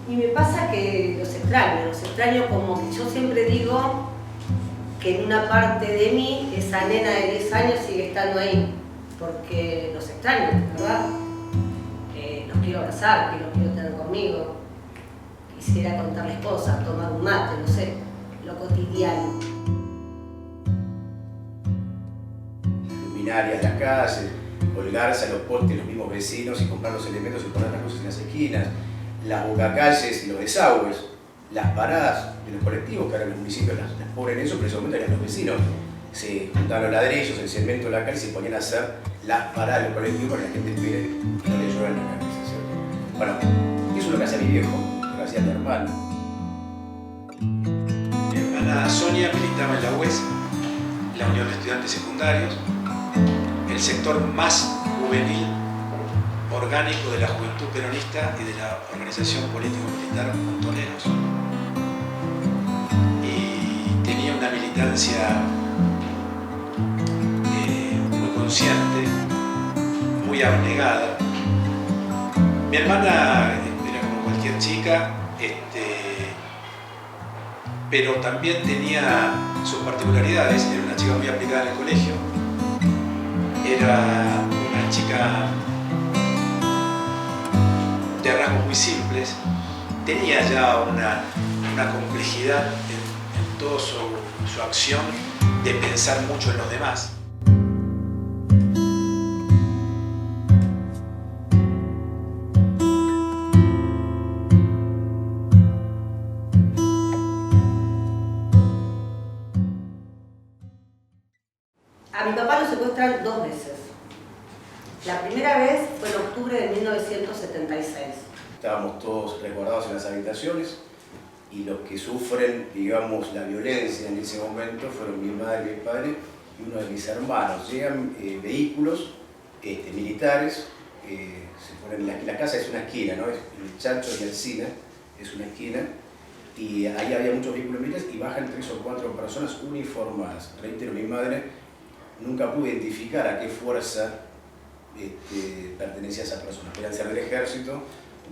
Y me pasa que los extraño como que yo siempre digo que en una parte de mí esa nena de 10 años sigue estando ahí, porque los extraño, ¿verdad? Los quiero abrazar, los quiero tener conmigo, quisiera contarles cosas, tomar un mate, no sé, lo cotidiano. Luminarias, las calles, colgarse a los postes los mismos vecinos y comprar los elementos y poner las luces en las esquinas, las bocacalles y los desagües, las paradas de los colectivos, que ahora los municipios las ponen eso, pero en ese momento eran los vecinos. Se juntaban los ladrillos, el cemento de la calle y se ponían a hacer las paradas de los colectivos para que la gente espere que no le llueva en la cabeza, ¿cierto? Bueno, eso es lo que hacía mi viejo, lo que hacía mi hermano. Mi hermana Sonia militaba en la UES, la Unión de Estudiantes Secundarios, el sector más juvenil orgánico de la Juventud Peronista y de la Organización Político-Militar Montoneros. Y tenía una militancia muy consciente, muy abnegada. Mi hermana era como cualquier chica, pero también tenía sus particularidades. Era una chica muy aplicada en el colegio, era una chica de rasgos muy simples, tenía ya una complejidad en toda su acción de pensar mucho en los demás. A mi papá lo secuestran 2 veces. La primera vez fue en octubre de 1976. Estábamos todos resguardados en las habitaciones y los que sufren, digamos, la violencia en ese momento fueron mi madre y mi padre y uno de mis hermanos. Llegan vehículos militares, se ponen la casa es una esquina, ¿no? El Chancho y Alsina es una esquina y ahí había muchos vehículos militares y bajan 3 o 4 personas uniformadas. Reitero, mi madre nunca pudo identificar a qué fuerza pertenecía a esas personas. Podían ser del ejército,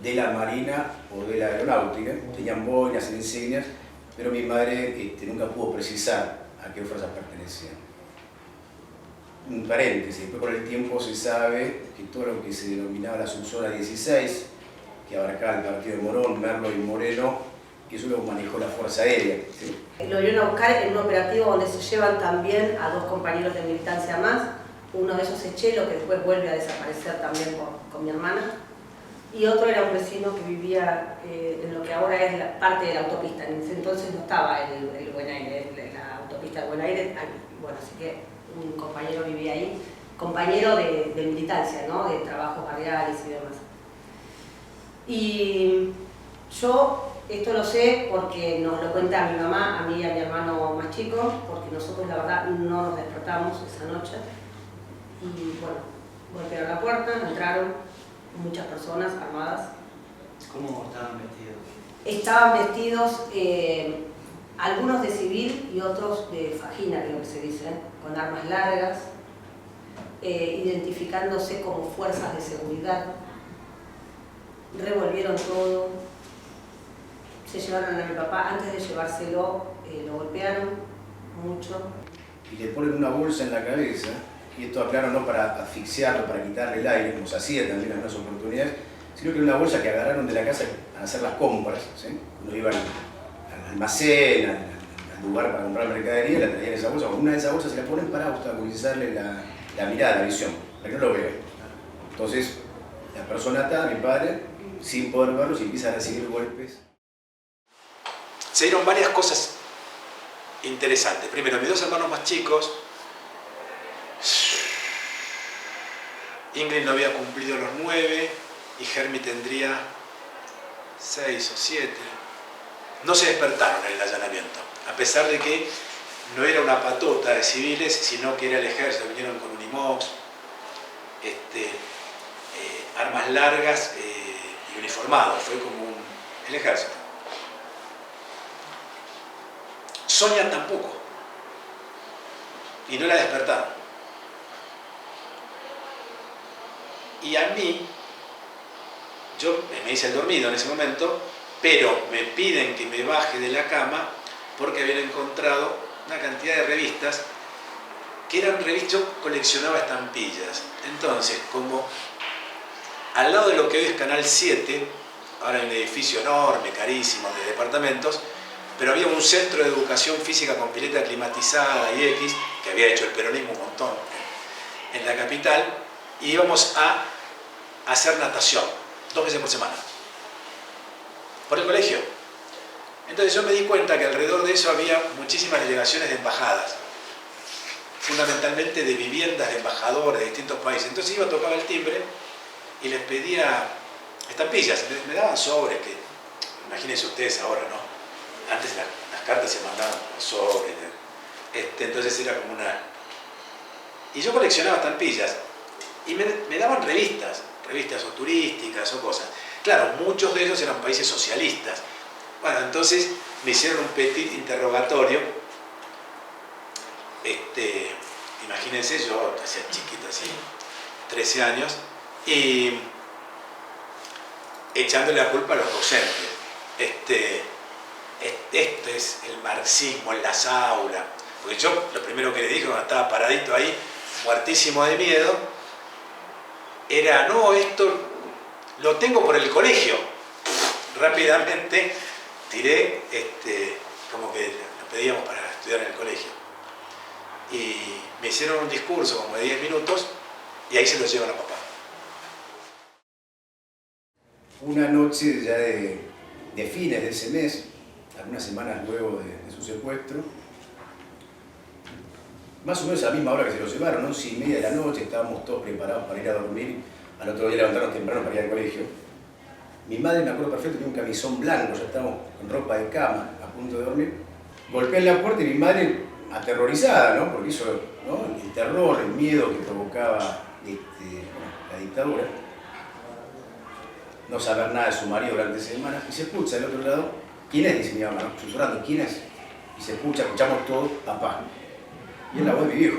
de la marina o de la aeronáutica, tenían boinas, insignias, pero mi madre nunca pudo precisar a qué fuerzas pertenecían. Un paréntesis, después con el tiempo se sabe que todo lo que se denominaba la subzona 16, que abarcaba el partido de Morón, Merlo y Moreno, eso lo manejó la Fuerza Aérea, ¿sí? Lo vinieron a buscar en un operativo donde se llevan también a 2 compañeros de militancia más. Uno de esos es Chelo, que después vuelve a desaparecer también con mi hermana. Y otro era un vecino que vivía en lo que ahora es la parte de la autopista. En ese entonces no estaba el Buen Aire, la autopista del Buen Aire. Bueno, así que un compañero vivía ahí, compañero de militancia, ¿no? De trabajos barriales y demás. Y yo esto lo sé porque nos lo cuenta mi mamá, a mí y a mi hermano más chico, porque nosotros la verdad no nos despertamos esa noche. Y bueno, golpearon la puerta, entraron muchas personas armadas. ¿Cómo estaban vestidos? Estaban vestidos, algunos de civil y otros de fajina, creo que se dice, con armas largas, identificándose como fuerzas de seguridad. Revolvieron todo, se llevaron a mi papá, antes de llevárselo lo golpearon mucho. Y le ponen una bolsa en la cabeza, y esto aclaro no para asfixiarlo, para quitarle el aire, como se hacía también en algunas oportunidades, sino que era una bolsa que agarraron de la casa para hacer las compras, ¿sí? Uno iba al almacén, al lugar para comprar mercadería, la traían esa bolsa, con una de esas bolsas se la ponen para obstaculizarle la mirada, la visión, para que no lo vea. Entonces, la persona está, mi padre, sin poder verlos, y empieza a recibir golpes. Se dieron varias cosas interesantes. Primero, mis 2 hermanos más chicos, Ingrid no había cumplido los 9 y Germi tendría 6 o 7. No se despertaron en el allanamiento, a pesar de que no era una patota de civiles, sino que era el ejército. Vinieron con Unimox, armas largas y uniformados. Fue como el ejército. Sonia tampoco, y no la despertaron. Y a mí, yo me hice el dormido en ese momento, pero me piden que me baje de la cama porque habían encontrado una cantidad de revistas que eran revistas. Yo coleccionaba estampillas. Entonces, como al lado de lo que hoy es Canal 7, ahora hay un edificio enorme, carísimo, de departamentos, pero había un centro de educación física con pileta climatizada y X, que había hecho el peronismo un montón en la capital, y íbamos a hacer natación 2 veces por semana, por el colegio. Entonces yo me di cuenta que alrededor de eso había muchísimas delegaciones de embajadas, fundamentalmente de viviendas de embajadores de distintos países. Entonces iba, tocaba el timbre y les pedía estampillas, me daban sobres, que imagínense ustedes ahora, ¿no? Antes las cartas se mandaban por sobres, entonces era como una... Y yo coleccionaba estampillas y me daban revistas o turísticas o cosas. Claro, muchos de ellos eran países socialistas. Bueno, entonces me hicieron un petit interrogatorio. Imagínense, yo hacía chiquito, así, 13 años, y echándole la culpa a los docentes. Este es el marxismo en las aulas. Porque yo lo primero que le dije cuando estaba paradito ahí, muertísimo de miedo, era, no, esto lo tengo por el colegio. Rápidamente tiré, como que lo pedíamos para estudiar en el colegio. Y me hicieron un discurso como de 10 minutos y ahí se lo llevan a papá. Una noche ya de fines de ese mes, algunas semanas luego de su secuestro, más o menos a la misma hora que se lo llevaron, 11:30 de la noche, estábamos todos preparados para ir a dormir, al otro día levantarnos temprano para ir al colegio. Mi madre, me acuerdo perfecto, tenía un camisón blanco, ya estábamos con ropa de cama, a punto de dormir. Golpeé en la puerta y mi madre, aterrorizada, ¿no? Porque hizo, ¿no?, el terror, el miedo que provocaba la dictadura, no saber nada de su marido durante semanas, y se escucha del otro lado, ¿quién es?, dice mi mamá, ¿no?, susurrando, ¿quién es? Y se escuchamos todos, papá. Y es la voz de mi viejo.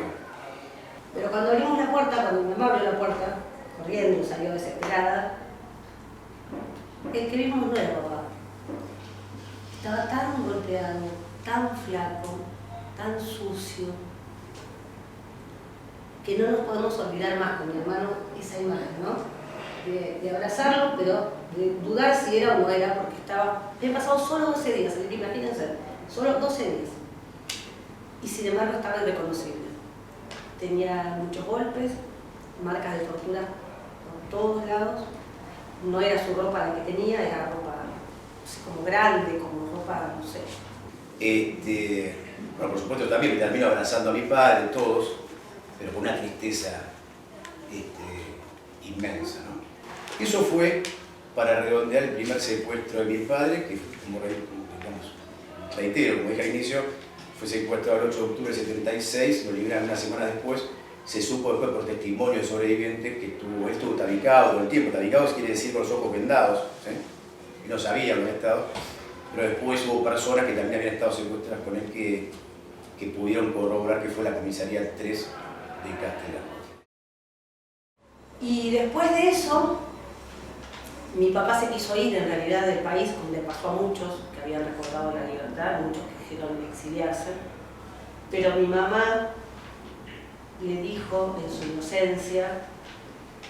Pero cuando abrimos la puerta, cuando mi mamá abrió la puerta, corriendo, salió desesperada, el que vimos no era papá. Estaba tan golpeado, tan flaco, tan sucio, que no nos podemos olvidar más con mi hermano esa imagen, ¿no? De abrazarlo, pero de dudar si era o no era, porque habían pasado solo 12 días, así que imagínense, solo 12 días. Y sin embargo estaba irreconocible. Tenía muchos golpes, marcas de tortura por todos lados. No era su ropa la que tenía, era ropa, no sé, como grande, como ropa, no sé. Bueno, por supuesto también me termino abrazando a mi padre, todos, pero con una tristeza inmensa, ¿no? Eso fue para redondear el primer secuestro de mi padre, que, como reitero, como dije al inicio, fue secuestrado el 8 de octubre del 76, lo liberaron una semana después. Se supo después por testimonio de sobrevivientes que él estuvo tabicado todo el tiempo. Tabicado quiere decir con los ojos vendados, ¿sí? Y no sabía dónde había estado, pero después hubo personas que también habían estado secuestradas con él que pudieron corroborar que fue la comisaría 3 de Castellano. Y después de eso, mi papá se quiso ir en realidad del país, donde pasó a muchos que habían recordado la libertad, muchos que quisieron exiliarse, pero mi mamá le dijo en su inocencia,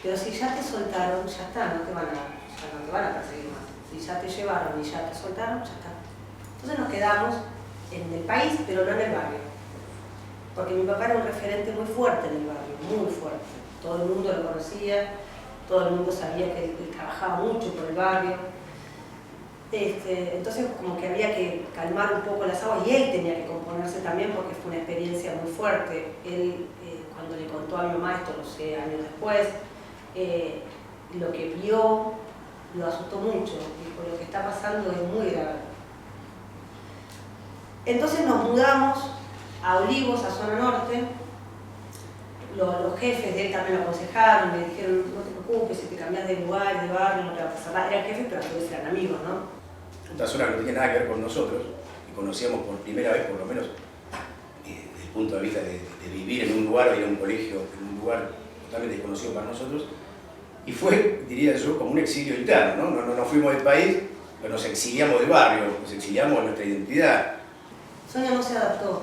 pero si ya te soltaron, ya está, ya no te van a perseguir más. Si ya te llevaron y ya te soltaron, ya está. Entonces nos quedamos en el país, pero no en el barrio. Porque mi papá era un referente muy fuerte en el barrio, muy fuerte. Todo el mundo lo conocía, todo el mundo sabía que él trabajaba mucho por el barrio. Entonces como que había que calmar un poco las aguas y él tenía que componerse también porque fue una experiencia muy fuerte. Él, cuando le contó a mi mamá, esto no sé, años después, lo que vio lo asustó mucho. Dijo, lo que está pasando es muy grave. Entonces nos mudamos a Olivos, a zona norte. Los jefes de él también lo aconsejaron, me dijeron, no te preocupes, si te cambias de lugar, de barrio, no te va a pasar nada. Eran jefes, pero a veces eran amigos, ¿no? Una zona que no tenía nada que ver con nosotros, y conocíamos por primera vez, por lo menos, desde el punto de vista de vivir en un lugar o ir a un colegio, en un lugar totalmente desconocido para nosotros, y fue, diría yo, como un exilio interno, ¿no? No fuimos del país, pero nos exiliamos del barrio, nos exiliamos de nuestra identidad. Sonia no se adaptó.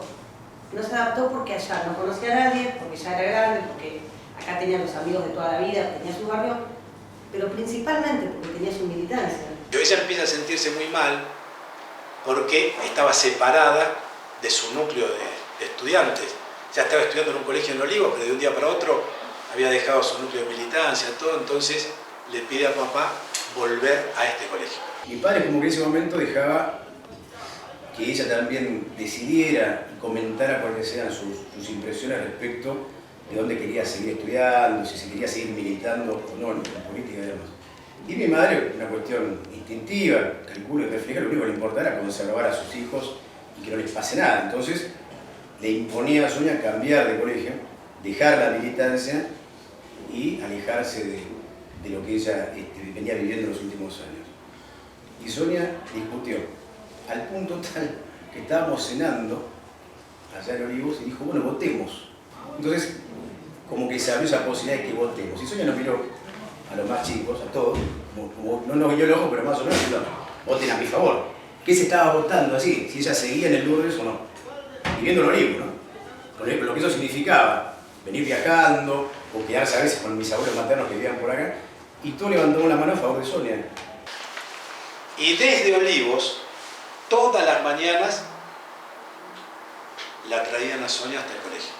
No se adaptó porque allá no conocía a nadie, porque ya era grande, porque acá tenía los amigos de toda la vida, tenía su barrio, pero principalmente porque tenía su militancia. Ella empieza a sentirse muy mal porque estaba separada de su núcleo de estudiantes. Ya estaba estudiando en un colegio en Olivos, pero de un día para otro había dejado su núcleo de militancia, todo, entonces le pide a papá volver a este colegio. Mi padre como que en ese momento dejaba que ella también decidiera y comentara cuáles eran sus impresiones respecto de dónde quería seguir estudiando, si se quería seguir militando o no en política y demás. Y mi madre, una cuestión instintiva, calculo y refleja, lo único que le importaba era conservar a sus hijos y que no les pase nada. Entonces le imponía a Sonia cambiar de colegio, dejar la militancia y alejarse de lo que ella venía viviendo en los últimos años. Y Sonia discutió, al punto tal que estábamos cenando allá en Olivos y dijo, bueno, votemos. Entonces, como que se abrió esa posibilidad de que votemos. Y Sonia nos miró a los más chicos, a todos, como no nos guió el ojo, pero más o menos, voten a mi favor. ¿Qué se estaba votando así? Si ella seguía en el Lourdes o no. Viviendo en Olivos, ¿no? Con lo que eso significaba, venir viajando, o quedarse a veces con mis abuelos maternos que vivían por acá, y todos levantaron la mano a favor de Sonia. Y desde Olivos, todas las mañanas la traían a Sonia hasta el colegio.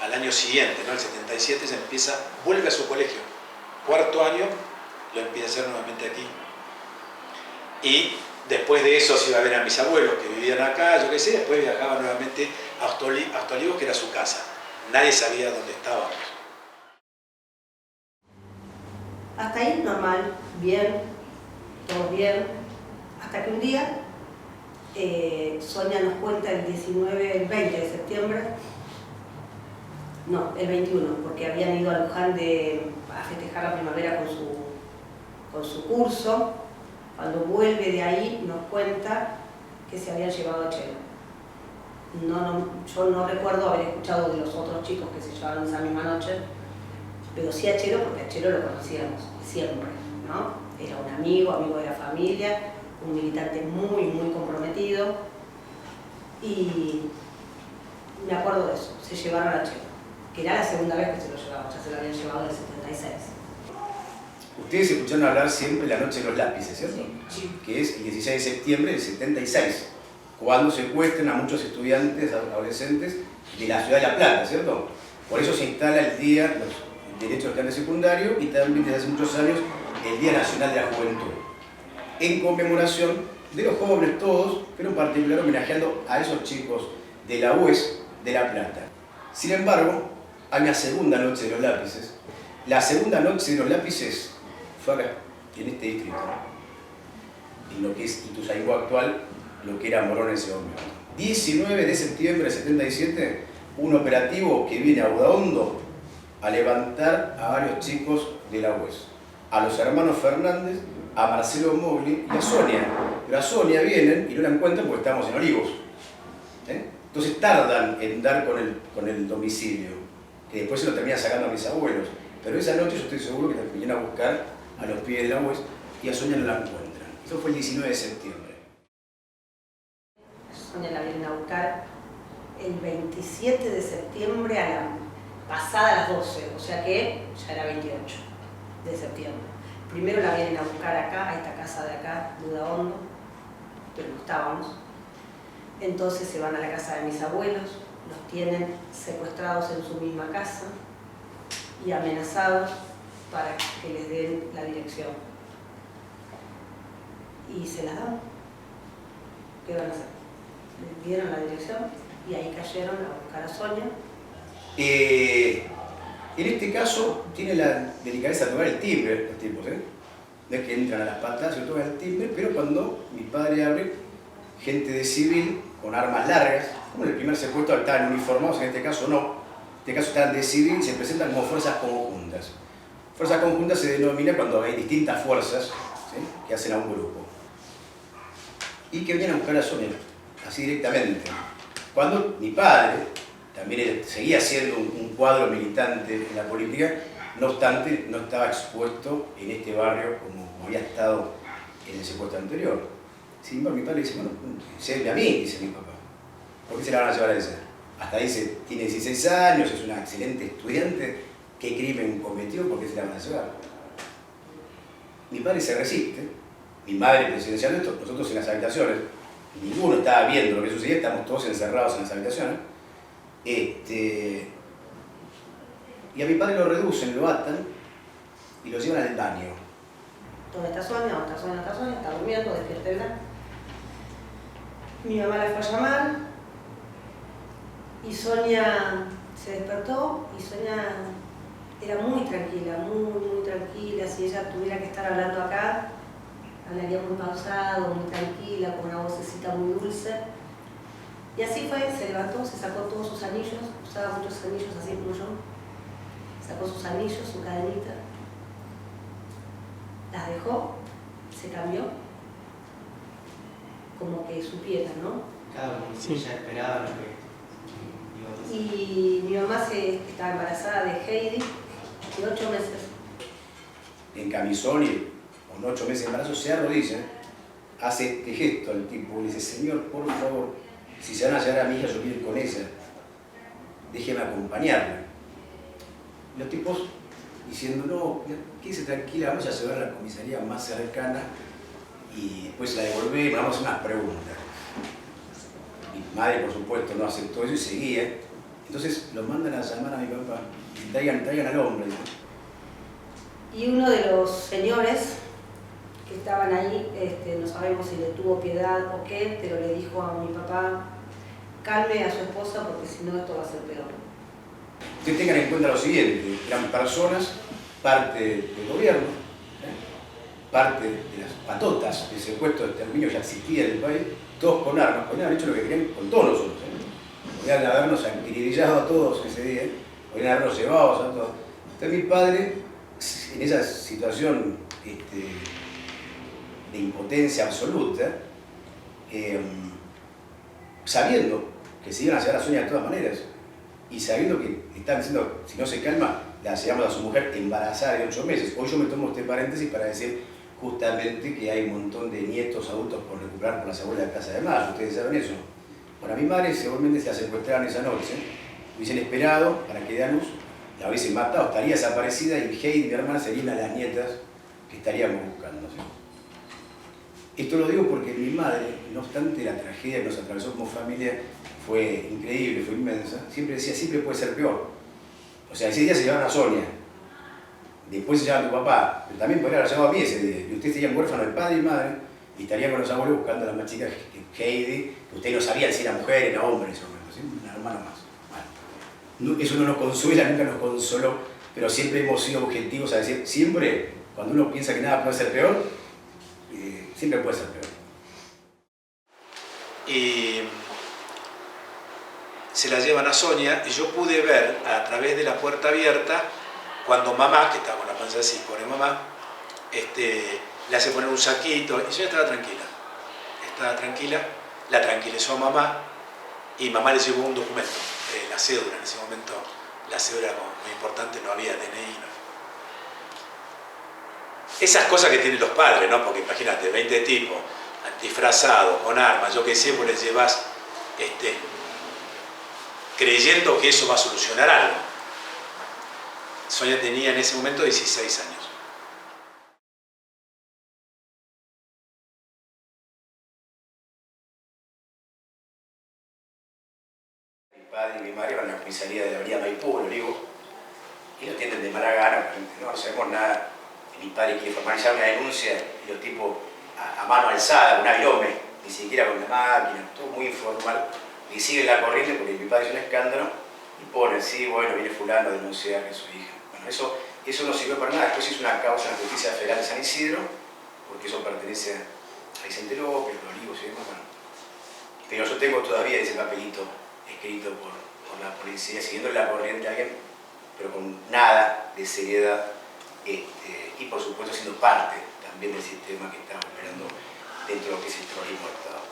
Al año siguiente, ¿no? El 77, vuelve a su colegio. Cuarto año lo empieza a hacer nuevamente aquí. Y después de eso se iba a ver a mis abuelos que vivían acá, yo qué sé, después viajaba nuevamente hasta Olivos, que era su casa. Nadie sabía dónde estábamos. Hasta ahí normal, bien, todo bien, hasta que un día Sonia nos cuenta el 20 de septiembre, no, el 21, porque habían ido a Luján a festejar la primavera con su curso. Cuando vuelve de ahí nos cuenta que se habían llevado a Chelo. Yo no recuerdo haber escuchado de los otros chicos que se llevaron esa misma noche, pero sí a Chelo, porque a Chelo lo conocíamos siempre, ¿no? Era un amigo de la familia, un militante muy, muy comprometido, y me acuerdo de eso, se llevaron a Chelo, que era la segunda vez que se lo llevaban, ya se lo habían llevado en el 76. Ustedes escucharon hablar siempre la noche de los lápices, ¿cierto? Sí. Que es el 16 de septiembre del 76, cuando secuestran a muchos estudiantes, adolescentes de la ciudad de La Plata, ¿cierto? Por eso se instala el Día del Derecho al Estudiante Secundario y también desde hace muchos años el Día Nacional de la Juventud, en conmemoración de los jóvenes todos, pero en particular homenajeando a esos chicos de la UES de La Plata. Sin embargo, hay una segunda noche de los lápices. La segunda noche de los lápices fue acá, en este distrito, en lo que es Ituzaingó actual, lo que era Morón en ese momento. 19 de septiembre de 77, un operativo que viene a Udaondo a levantar a varios chicos de la UES, a los hermanos Fernández, a Marcelo Mogli y a Sonia. Pero a Sonia vienen y no la encuentran porque estamos en Olivos. Entonces tardan en dar con el domicilio, que después se lo terminan sacando a mis abuelos. Pero esa noche yo estoy seguro que la vinieron a buscar a los pies de la UES y a Sonia no la encuentran. Eso fue el 19 de septiembre. Sonia la vienen a buscar el 27 de septiembre pasada las 12, o sea que ya era 28 de septiembre. Primero la vienen a buscar acá, a esta casa de acá, de Udaondo, pero no estábamos. Entonces se van a la casa de mis abuelos, los tienen secuestrados en su misma casa y amenazados para que les den la dirección. Y se la dan. ¿Qué van a hacer? Les dieron la dirección y ahí cayeron a buscar a Sonia. En este caso, tiene la delicadeza de tocar el timbre, los tipos, No es que entran a las patas, se tocan el timbre, pero cuando mi padre abre, gente de civil con armas largas, como en el primer secuestro estaban uniformados, en este caso no. En este caso estaban de civil y se presentan como fuerzas conjuntas. Fuerzas conjuntas se denomina cuando hay distintas fuerzas, ¿sí?, que hacen a un grupo. Y que venían a buscar a Sonia, así directamente. Cuando mi padre, también seguía siendo un cuadro militante en la política, No obstante, no estaba expuesto en este barrio como había estado en el secuestro anterior. Sin embargo, mi padre dice, bueno, séle a mí, dice mi papá. ¿Por qué se la van a llevar a ella? Hasta dice, tiene 16 años, es una excelente estudiante. ¿Qué crimen cometió? ¿Por qué se la van a llevar? Mi padre se resiste, mi madre presenciando esto, nosotros en las habitaciones, ninguno estaba viendo lo que sucedía, estamos todos encerrados en las habitaciones. Y a mi padre lo reducen, lo atan y lo llevan al baño. ¿Dónde está Sonia? ¿Dónde está Sonia? ¿Dónde está Sonia? Está durmiendo, despiértela. Mi mamá la fue a llamar y Sonia se despertó y Sonia era muy tranquila, muy tranquila. Si ella tuviera que estar hablando acá, hablaría muy pausado, muy tranquila, con una vocecita muy dulce. Y así fue, se levantó, se sacó todos sus anillos, usaba muchos anillos así como yo. Sacó sus anillos, su cadenita, las dejó, se cambió, como que supiera, ¿no? Claro, como si ella esperaba lo que iba a pasar. Y mi mamá estaba embarazada de Heidi, de 8 meses. En camisón y con 8 meses de embarazo se arrodilla, hace este gesto al tipo, le dice, señor, por favor, si se van a llevar a mi hija, yo quiero ir con ella, déjeme acompañarla. Los tipos diciendo, no, quédese tranquila, vamos a llevar a la comisaría más cercana y después la devolvemos, vamos a hacer unas preguntas. Mi madre, por supuesto, no aceptó eso y seguía. Entonces lo mandan a llamar a mi papá y traigan al hombre. Y uno de los señores que estaban ahí, no sabemos si le tuvo piedad o qué, pero le dijo a mi papá, calme a su esposa porque si no esto va a ser peor. Ustedes tengan en cuenta lo siguiente, eran personas, parte del gobierno, parte de las patotas del secuestro de exterminio ya existía en el país, todos con armas, podrían haber hecho lo que querían con todos nosotros. Podrían habernos acribillado a todos ese día, podrían habernos llevado a todos. Entonces mi padre, en esa situación de impotencia absoluta, sabiendo que se iban a llevar a Sonia de todas maneras, y sabiendo que están diciendo, si no se calma, la llevamos a su mujer embarazada de 8 meses. Hoy yo me tomo este paréntesis para decir justamente que hay un montón de nietos adultos por recuperar por las abuelas de Plaza de Mayo. ¿Ustedes saben eso? Bueno, a mi madre seguramente se la secuestraron esa noche, hubiesen esperado para que dé a luz, la hubiesen matado, estaría desaparecida y Heidi, mi hermana, serían las nietas que estaríamos buscando, ¿sí? Esto lo digo porque mi madre, no obstante la tragedia que nos atravesó como familia, fue increíble, fue inmensa, siempre decía, siempre puede ser peor. O sea, ese día se llevaron a Sonia, después se llevaban a tu papá, pero también podrían haber llevado a mí ese día. Y ustedes serían huérfanos de padre y madre, y estarían con los abuelos buscando a la más chica Heidi, que ustedes no sabían si era mujer, era hombre en ese momento, ¿sí? Una hermana más. Bueno, eso no nos consuela, nunca nos consoló, pero siempre hemos sido objetivos a decir, siempre, cuando uno piensa que nada puede ser peor, siempre puede ser peor. Y se la llevan a Sonia y yo pude ver a través de la puerta abierta cuando mamá, que estaba con la panza así, pobre mamá, le hace poner un saquito y Sonia estaba tranquila, la tranquilizó a mamá y mamá le llevó un documento, la cédula. En ese momento la cédula era muy importante, no había DNI. ¿No? Esas cosas que tienen los padres, ¿no? Porque imagínate, 20 tipos disfrazados, con armas, yo qué sé, vos les llevas creyendo que eso va a solucionar algo. Sonia tenía en ese momento 16 años. Mi padre y mi madre van a la comisaría de la avenida Maipú, lo digo, y lo atienden de mala gana, no sabemos nada. Mi padre quiere formalizar una denuncia y los tipos a mano alzada, un avirome, ni siquiera con la máquina, todo muy informal. Y siguen la corriente porque mi padre hizo un escándalo y ponen, sí, bueno, viene fulano a denunciar que es su hija. Bueno, eso no sirvió para nada. Después hizo una causa en la Justicia Federal de San Isidro, porque eso pertenece a Vicente López, los Olivos y demás. Bueno. Pero yo tengo todavía ese papelito escrito por la policía, siguiendo la corriente a alguien, pero con nada de seriedad y por supuesto siendo parte también del sistema que está operando dentro de lo que es el terrorismo de Estado.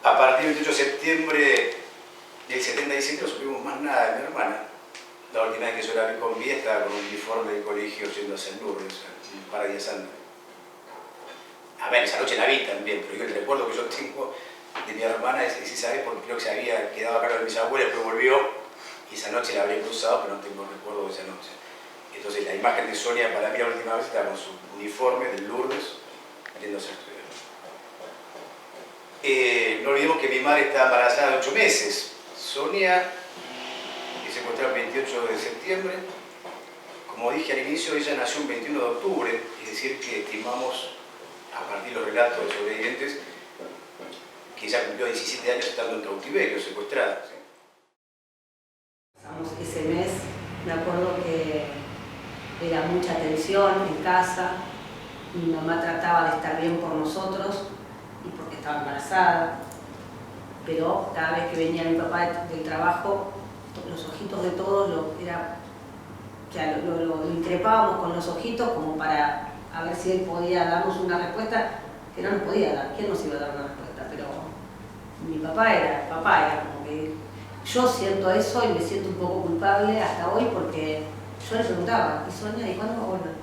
A partir del 28 de septiembre del 77 no supimos más nada de mi hermana La última vez que yo la vi con vida estaba con un uniforme de colegio yendo hacia el Lourdes, un par de días antes. A ver, esa noche la vi también, pero yo el recuerdo que yo tengo de mi hermana es esa vez porque creo que se había quedado a cargo de mis abuelas, después volvió y esa noche la habría cruzado, pero no tengo recuerdo de esa noche. Entonces la imagen de Sonia para mí la última vez estaba con su uniforme del Lourdes yéndose a estudiar. No olvidemos que mi madre estaba embarazada de 8 meses. Sonia se encontró el 28 de septiembre. Como dije al inicio, ella nació el 21 de octubre, es decir, que estimamos, a partir de los relatos de sobrevivientes, que ella cumplió 17 años estando en cautiverio, secuestrada. ¿Sí? Ese mes, me acuerdo que era mucha tensión en casa, mi mamá trataba de estar bien por nosotros y porque estaba embarazada, pero cada vez que venía mi papá del trabajo, los ojitos de todos lo increpábamos con los ojitos como para a ver si él podía darnos una respuesta que no nos podía dar. ¿Quién nos iba a dar una respuesta? Pero mi papá era como que yo siento eso y me siento un poco culpable hasta hoy porque yo le preguntaba, ¿y Sonia, ¿y cuándo va a volver?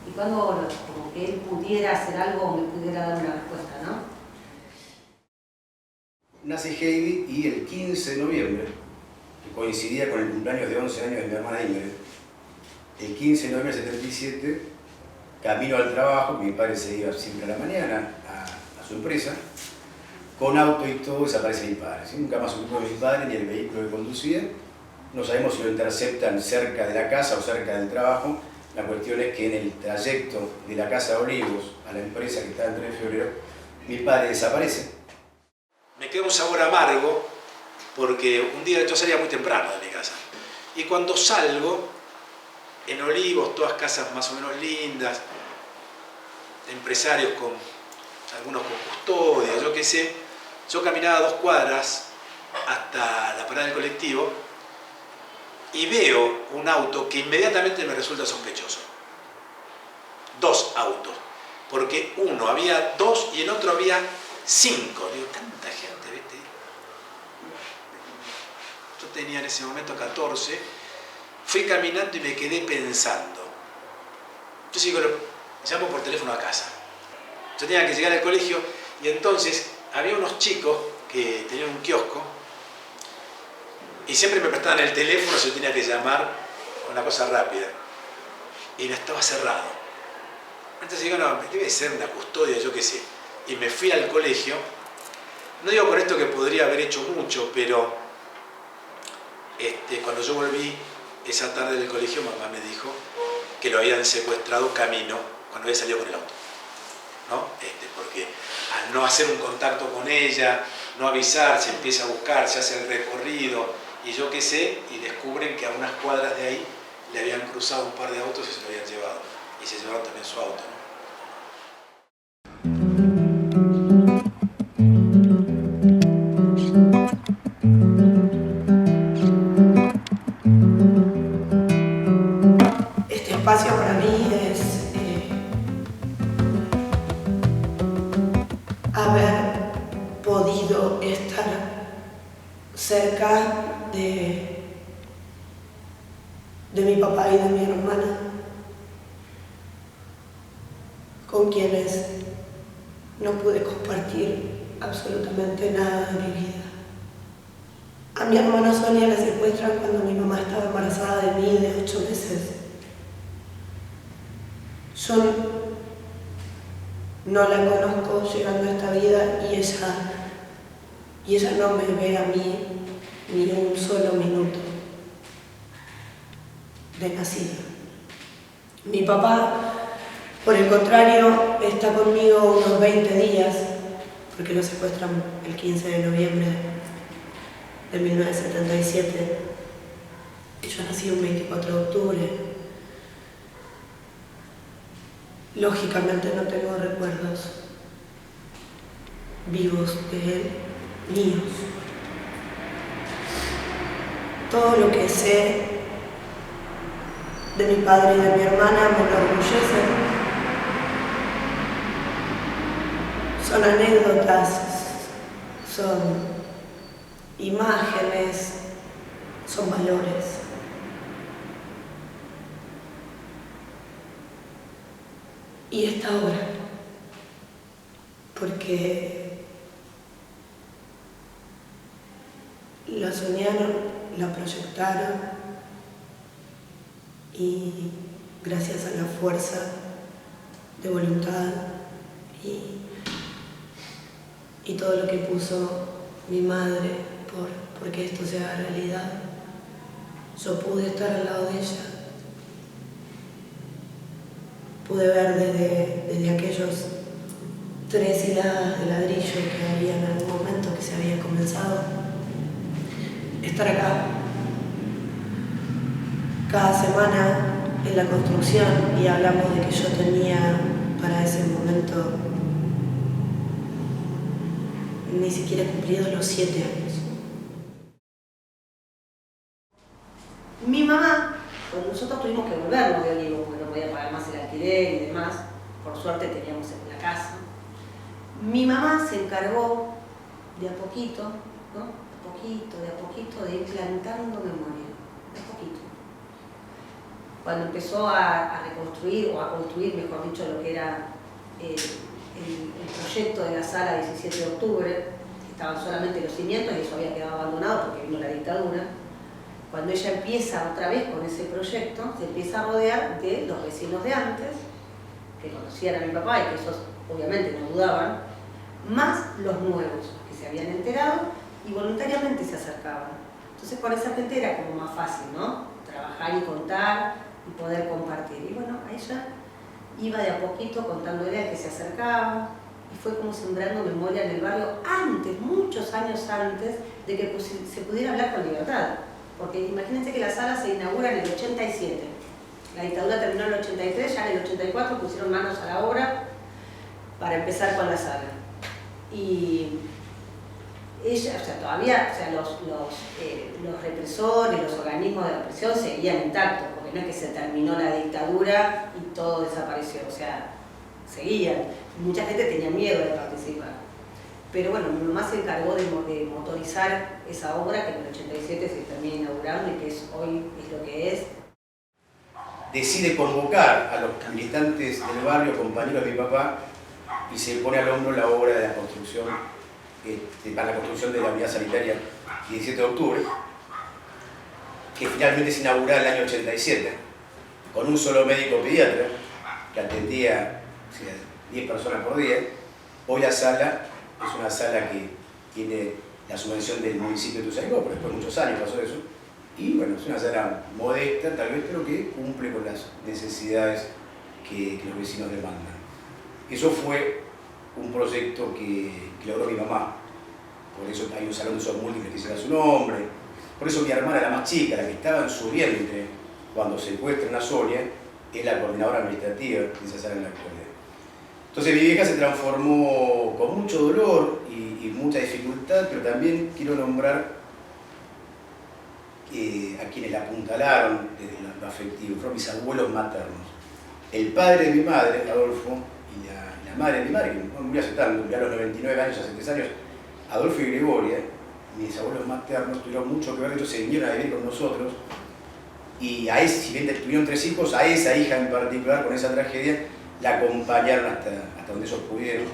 ¿Y cuándo va a volver? Como que él pudiera hacer algo o me pudiera dar una respuesta, ¿no? Nace Heidi y el 15 de noviembre, que coincidía con el cumpleaños de 11 años de mi hermana Ingrid, el 15 de noviembre del 77, camino al trabajo, mi padre se iba siempre a la mañana a su empresa, con auto y todo desaparece mi padre. ¿Sí? Nunca más supo de mi padre ni el vehículo que conducía. No sabemos si lo interceptan cerca de la casa o cerca del trabajo. La cuestión es que en el trayecto de la casa de Olivos a la empresa que está en 3 de febrero, mi padre desaparece. Me queda un sabor amargo porque un día yo salía muy temprano de mi casa y cuando salgo, en Olivos, todas casas más o menos lindas, empresarios con algunos con custodia, yo qué sé, yo caminaba 2 cuadras hasta la parada del colectivo y veo un auto que inmediatamente me resulta sospechoso. 2 autos, porque uno había 2 y el otro había 5. Digo, tanta gente, ¿viste? Yo tenía en ese momento 14, fui caminando y me quedé pensando. Yo sigo, llamo por teléfono a casa. Yo tenía que llegar al colegio y entonces había unos chicos que tenían un kiosco y siempre me prestaban el teléfono si yo tenía que llamar una cosa rápida y no estaba cerrado. Entonces digo, no, debe ser una custodia, yo qué sé. Y me fui al colegio. No digo con esto que podría haber hecho mucho, pero cuando yo volví esa tarde del colegio, mamá me dijo que lo habían secuestrado camino cuando había salido con el auto. ¿No? Porque al no hacer un contacto con ella, no avisar, se empieza a buscar, se hace el recorrido y yo qué sé, y descubren que a unas cuadras de ahí le habían cruzado un par de autos y se lo habían llevado. Y se llevaron también su auto, ¿no? Este espacio para mí es haber podido estar cerca de mi papá y de mi hermana, con quienes no pude compartir absolutamente nada de mi vida. A mi hermana Sonia la secuestran cuando mi mamá estaba embarazada de mí de 8 meses. Yo no la conozco llegando a esta vida y ella no me ve a mí ni un solo minuto de nacida. Mi papá, por el contrario, está conmigo unos 20 días, porque lo secuestran el 15 de noviembre de 1977. Y yo nací un 24 de octubre. Lógicamente no tengo recuerdos vivos de él, míos. Todo lo que sé de mi padre y de mi hermana me enorgullece. Son anécdotas, son imágenes, son valores. y esta obra, porque la soñaron, la proyectaron y gracias a la fuerza de voluntad y todo lo que puso mi madre porque esto se haga realidad, yo pude estar al lado de ella. Pude ver desde aquellos 3 hiladas de ladrillo que había en algún momento que se había comenzado, estar acá cada semana en la construcción, y hablamos de que yo tenía para ese momento ni siquiera cumplidos los 7 años. Mi mamá, pues nosotros tuvimos que volvernos de Olivos porque no podía pagar más el alquiler y demás. Por suerte teníamos la casa. Mi mamá se encargó de a poquito, ¿no? De a poquito, de ir plantando memoria. De a poquito. Cuando empezó a reconstruir, o a construir, mejor dicho, lo que era el proyecto de la sala 17 de octubre, que estaban solamente los cimientos y eso había quedado abandonado porque vino la dictadura. Cuando ella empieza otra vez con ese proyecto, se empieza a rodear de los vecinos de antes, que conocían a mi papá y que esos obviamente no dudaban, más los nuevos que se habían enterado y voluntariamente se acercaban. Entonces con esa gente era como más fácil, ¿no? Trabajar y contar y poder compartir. Y bueno, a ella iba de a poquito contándole a que se acercaba y fue como sembrando memoria en el barrio antes, muchos años antes de que se pudiera hablar con libertad. Porque imagínense que la sala se inaugura en el 87. La dictadura terminó en el 83, ya en el 84 pusieron manos a la obra para empezar con la sala. Y ella, o sea, todavía, o sea, los represores, los organismos de represión seguían intactos, porque no es que se terminó la dictadura y todo desapareció, o sea, seguían. Mucha gente tenía miedo de participar. Pero bueno, mi mamá se encargó de motorizar esa obra que en el 87 se termina inaugurando y que hoy es lo que es. Decide convocar a los militantes del barrio, compañeros de mi papá, y se pone al hombro la obra de la construcción, para la construcción de la unidad sanitaria 17 de octubre, que finalmente se inaugura en el año 87, con un solo médico pediatra, que atendía 10 personas por día. Hoy la sala es una sala que tiene la subvención del municipio de Ituzaingó, pero después de muchos años pasó eso. Y bueno, es una sala modesta, tal vez, pero que cumple con las necesidades que los vecinos demandan. Eso fue un proyecto que logró mi mamá. Por eso hay un salón de usos múltiples que lleva su nombre. Por eso mi hermana, la más chica, la que estaba en su vientre cuando secuestran a Sonia, es la coordinadora administrativa de esa sala en la actualidad. Entonces mi vieja se transformó con mucho dolor y mucha dificultad, pero también quiero nombrar a quienes la apuntalaron desde lo afectivo, fueron mis abuelos maternos. El padre de mi madre, Adolfo, y la madre de mi madre, que no murió hace tanto, murió a los 99 años, hace 3 años, Adolfo y Gregoria, mis abuelos maternos, tuvieron mucho que ver, ellos se vinieron a vivir con nosotros, y a ese, si bien tuvieron 3 hijos, a esa hija en particular, con esa tragedia, la acompañaron hasta donde ellos pudieron.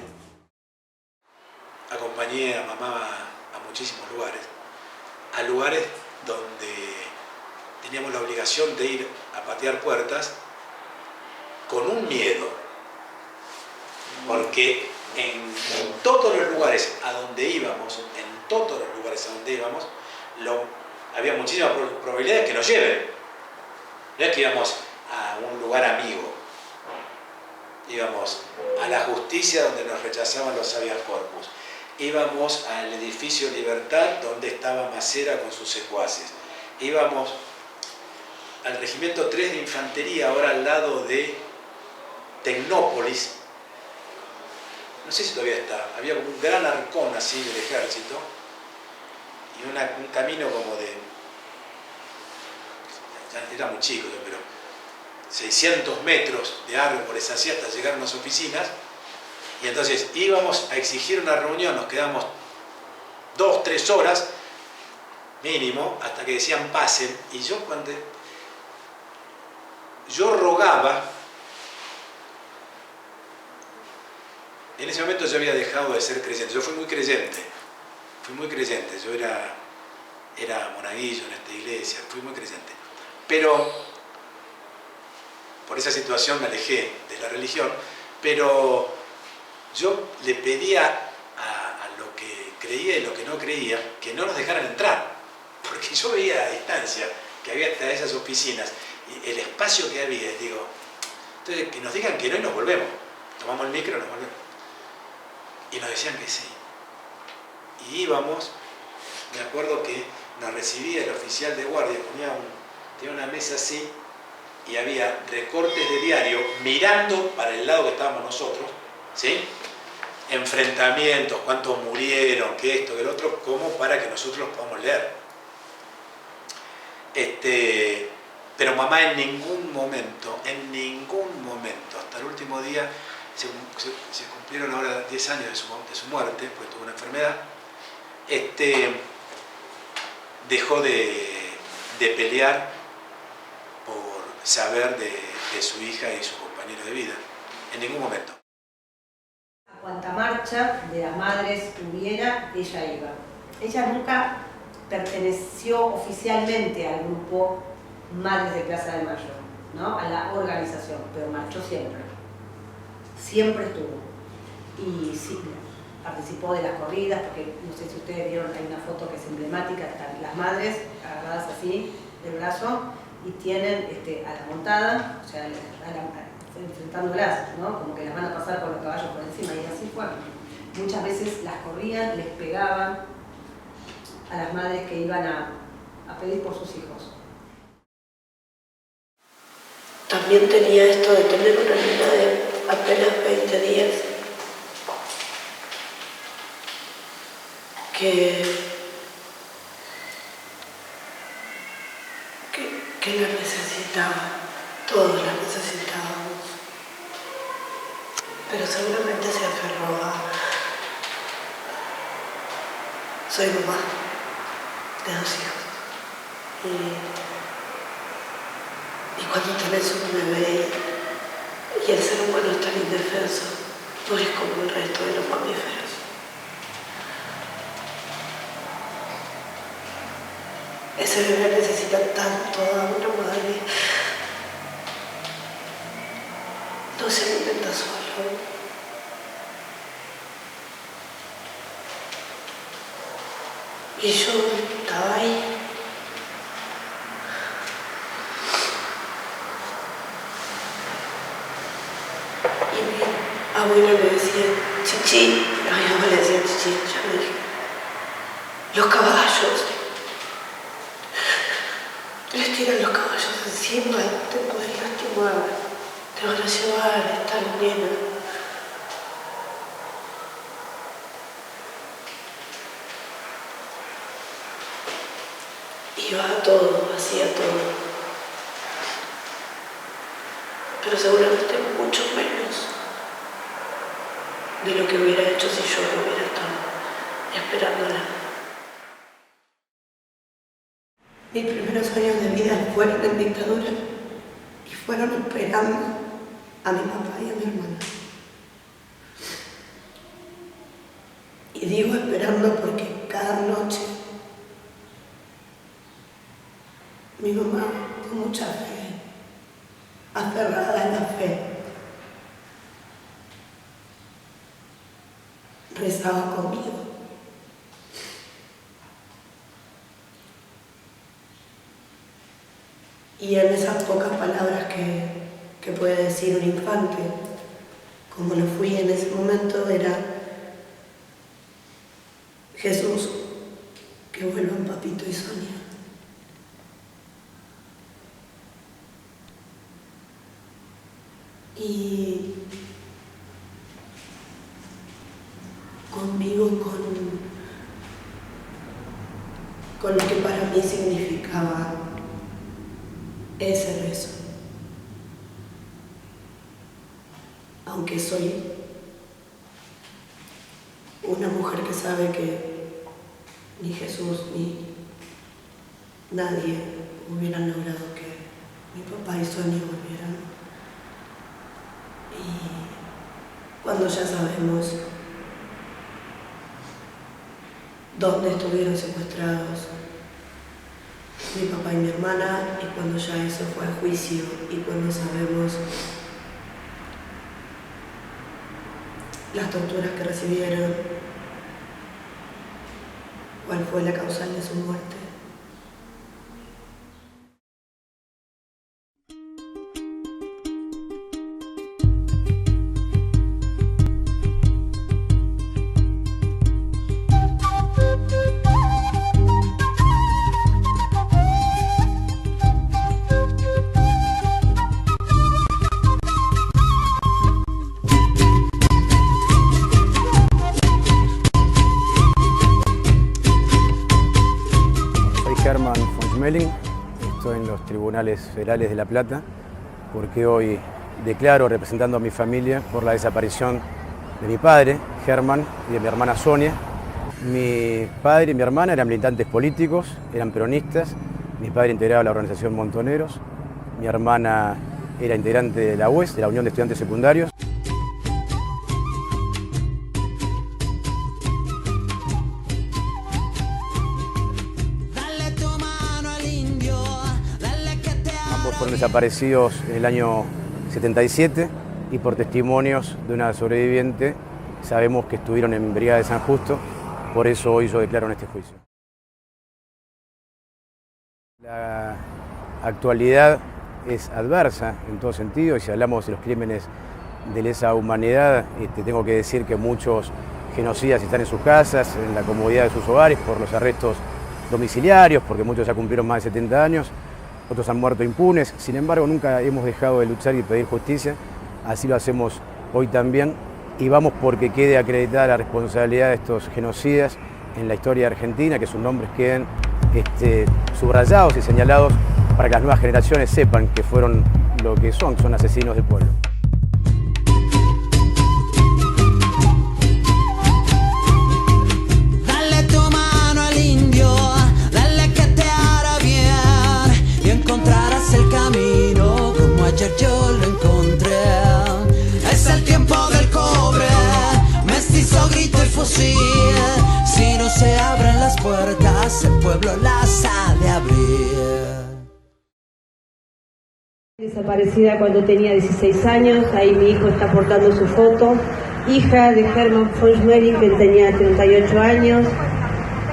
Acompañé a mamá a muchísimos lugares, a lugares donde teníamos la obligación de ir a patear puertas con un miedo, porque en todos los lugares a donde íbamos, había muchísimas probabilidades que nos lleven. No es que íbamos a un lugar amigo, íbamos a la justicia donde nos rechazaban los habeas corpus, íbamos al edificio Libertad donde estaba Macera con sus secuaces, íbamos al regimiento 3 de infantería, ahora al lado de Tecnópolis, no sé si todavía está, había un gran arcón así del ejército y un camino como de, ya era muy chico yo, pero 600 metros de árboles así hasta llegar a unas oficinas, y entonces íbamos a exigir una reunión, nos quedamos 2-3 horas mínimo hasta que decían pasen, y yo rogaba En ese momento yo había dejado de ser creyente. Yo fui muy creyente. Yo era monaguillo en esta iglesia, fui muy creyente. Pero por esa situación me alejé de la religión. Pero yo le pedía a lo que creía y lo que no creía que no nos dejaran entrar. Porque yo veía a distancia que había hasta esas oficinas y el espacio que había, digo, entonces que nos digan que no y nos volvemos. Tomamos el micro y nos volvemos. Y nos decían que sí. Y íbamos, me acuerdo que nos recibía el oficial de guardia, tenía una mesa así y había recortes de diario mirando para el lado que estábamos nosotros, ¿sí? Enfrentamientos, cuántos murieron, que esto, que el otro, como para que nosotros los podamos leer. Pero mamá en ningún momento, hasta el último día, se cumplieron ahora 10 años de su muerte, pues tuvo una enfermedad, dejó de pelear por saber de su hija y su compañero de vida, en ningún momento. A cuanta marcha de las madres hubiera, ella iba. Ella nunca perteneció oficialmente al grupo Madres de Plaza de Mayo, ¿no? A la organización, pero marchó siempre. Siempre estuvo. Y sí, participó de las corridas, porque no sé si ustedes vieron, hay una foto que es emblemática, están las madres agarradas así del brazo y tienen a la montada, o sea, enfrentándolas, ¿no? Como que las van a pasar por los caballos por encima, y así fue. Muchas veces las corrían, les pegaban a las madres que iban a pedir por sus hijos. También tenía esto de tener una niña de apenas 20 días que la necesitaba, todos la necesitábamos, pero seguramente se aferró a... Soy mamá de 2 hijos y cuando tenés un bebé y el ser humano es tan indefenso, no es como el resto de los mamíferos. Ese bebé necesita tanto a una madre. No se alimenta solo. Y yo estaba ahí. Y mi abuela me decía, chichi. A mi abuela le decía chichi, ya me dije. Los caballos. Les tiran los caballos encima y te pueden lastimar. Te van a llevar, está la nena. Iba a todo, hacía todo. Pero seguramente mucho menos de lo que hubiera hecho si yo no hubiera estado esperándola. Mis primeros años de vida fueron en dictadura y fueron esperando a mi papá y a mi hermana. Y digo esperando porque cada noche mi mamá, con mucha fe, aferrada en la fe, rezaba conmigo. Y en esas pocas palabras que puede decir un infante, como lo fui en ese momento, era: Jesús, que vuelvan Papito y Sonia. Y conmigo con lo que para mí significaba ese rezo. Aunque soy una mujer que sabe que ni Jesús ni nadie hubieran logrado que mi papá y Sonia volvieran. Y cuando ya sabemos dónde estuvieron secuestrados mi papá y mi hermana, y cuando ya eso fue a juicio, y cuando sabemos las torturas que recibieron, cuál fue la causal de su muerte. Herman von Schmeling, estoy en los tribunales federales de La Plata porque hoy declaro representando a mi familia por la desaparición de mi padre, Herman, y de mi hermana Sonia. Mi padre y mi hermana eran militantes políticos, eran peronistas. Mi padre integraba la organización Montoneros, mi hermana era integrante de la UES, de la Unión de Estudiantes Secundarios. Fueron desaparecidos en el año 77 y por testimonios de una sobreviviente sabemos que estuvieron en Brigada de San Justo, por eso hoy yo declaro en este juicio. La actualidad es adversa en todo sentido y si hablamos de los crímenes de lesa humanidad, tengo que decir que muchos genocidas están en sus casas, en la comodidad de sus hogares por los arrestos domiciliarios, porque muchos ya cumplieron más de 70 años. Otros han muerto impunes, sin embargo nunca hemos dejado de luchar y pedir justicia, así lo hacemos hoy también y vamos porque quede acreditada la responsabilidad de estos genocidas en la historia argentina, que sus nombres queden subrayados y señalados para que las nuevas generaciones sepan que fueron lo que son asesinos del pueblo. El camino como ayer yo lo encontré. Es el tiempo del cobre, mestizo, grito y fusil. Si no se abren las puertas, el pueblo las ha de abrir. Desaparecida cuando tenía 16 años, ahí mi hijo está portando su foto. Hija de Herman von Schmeling, que tenía 38 años.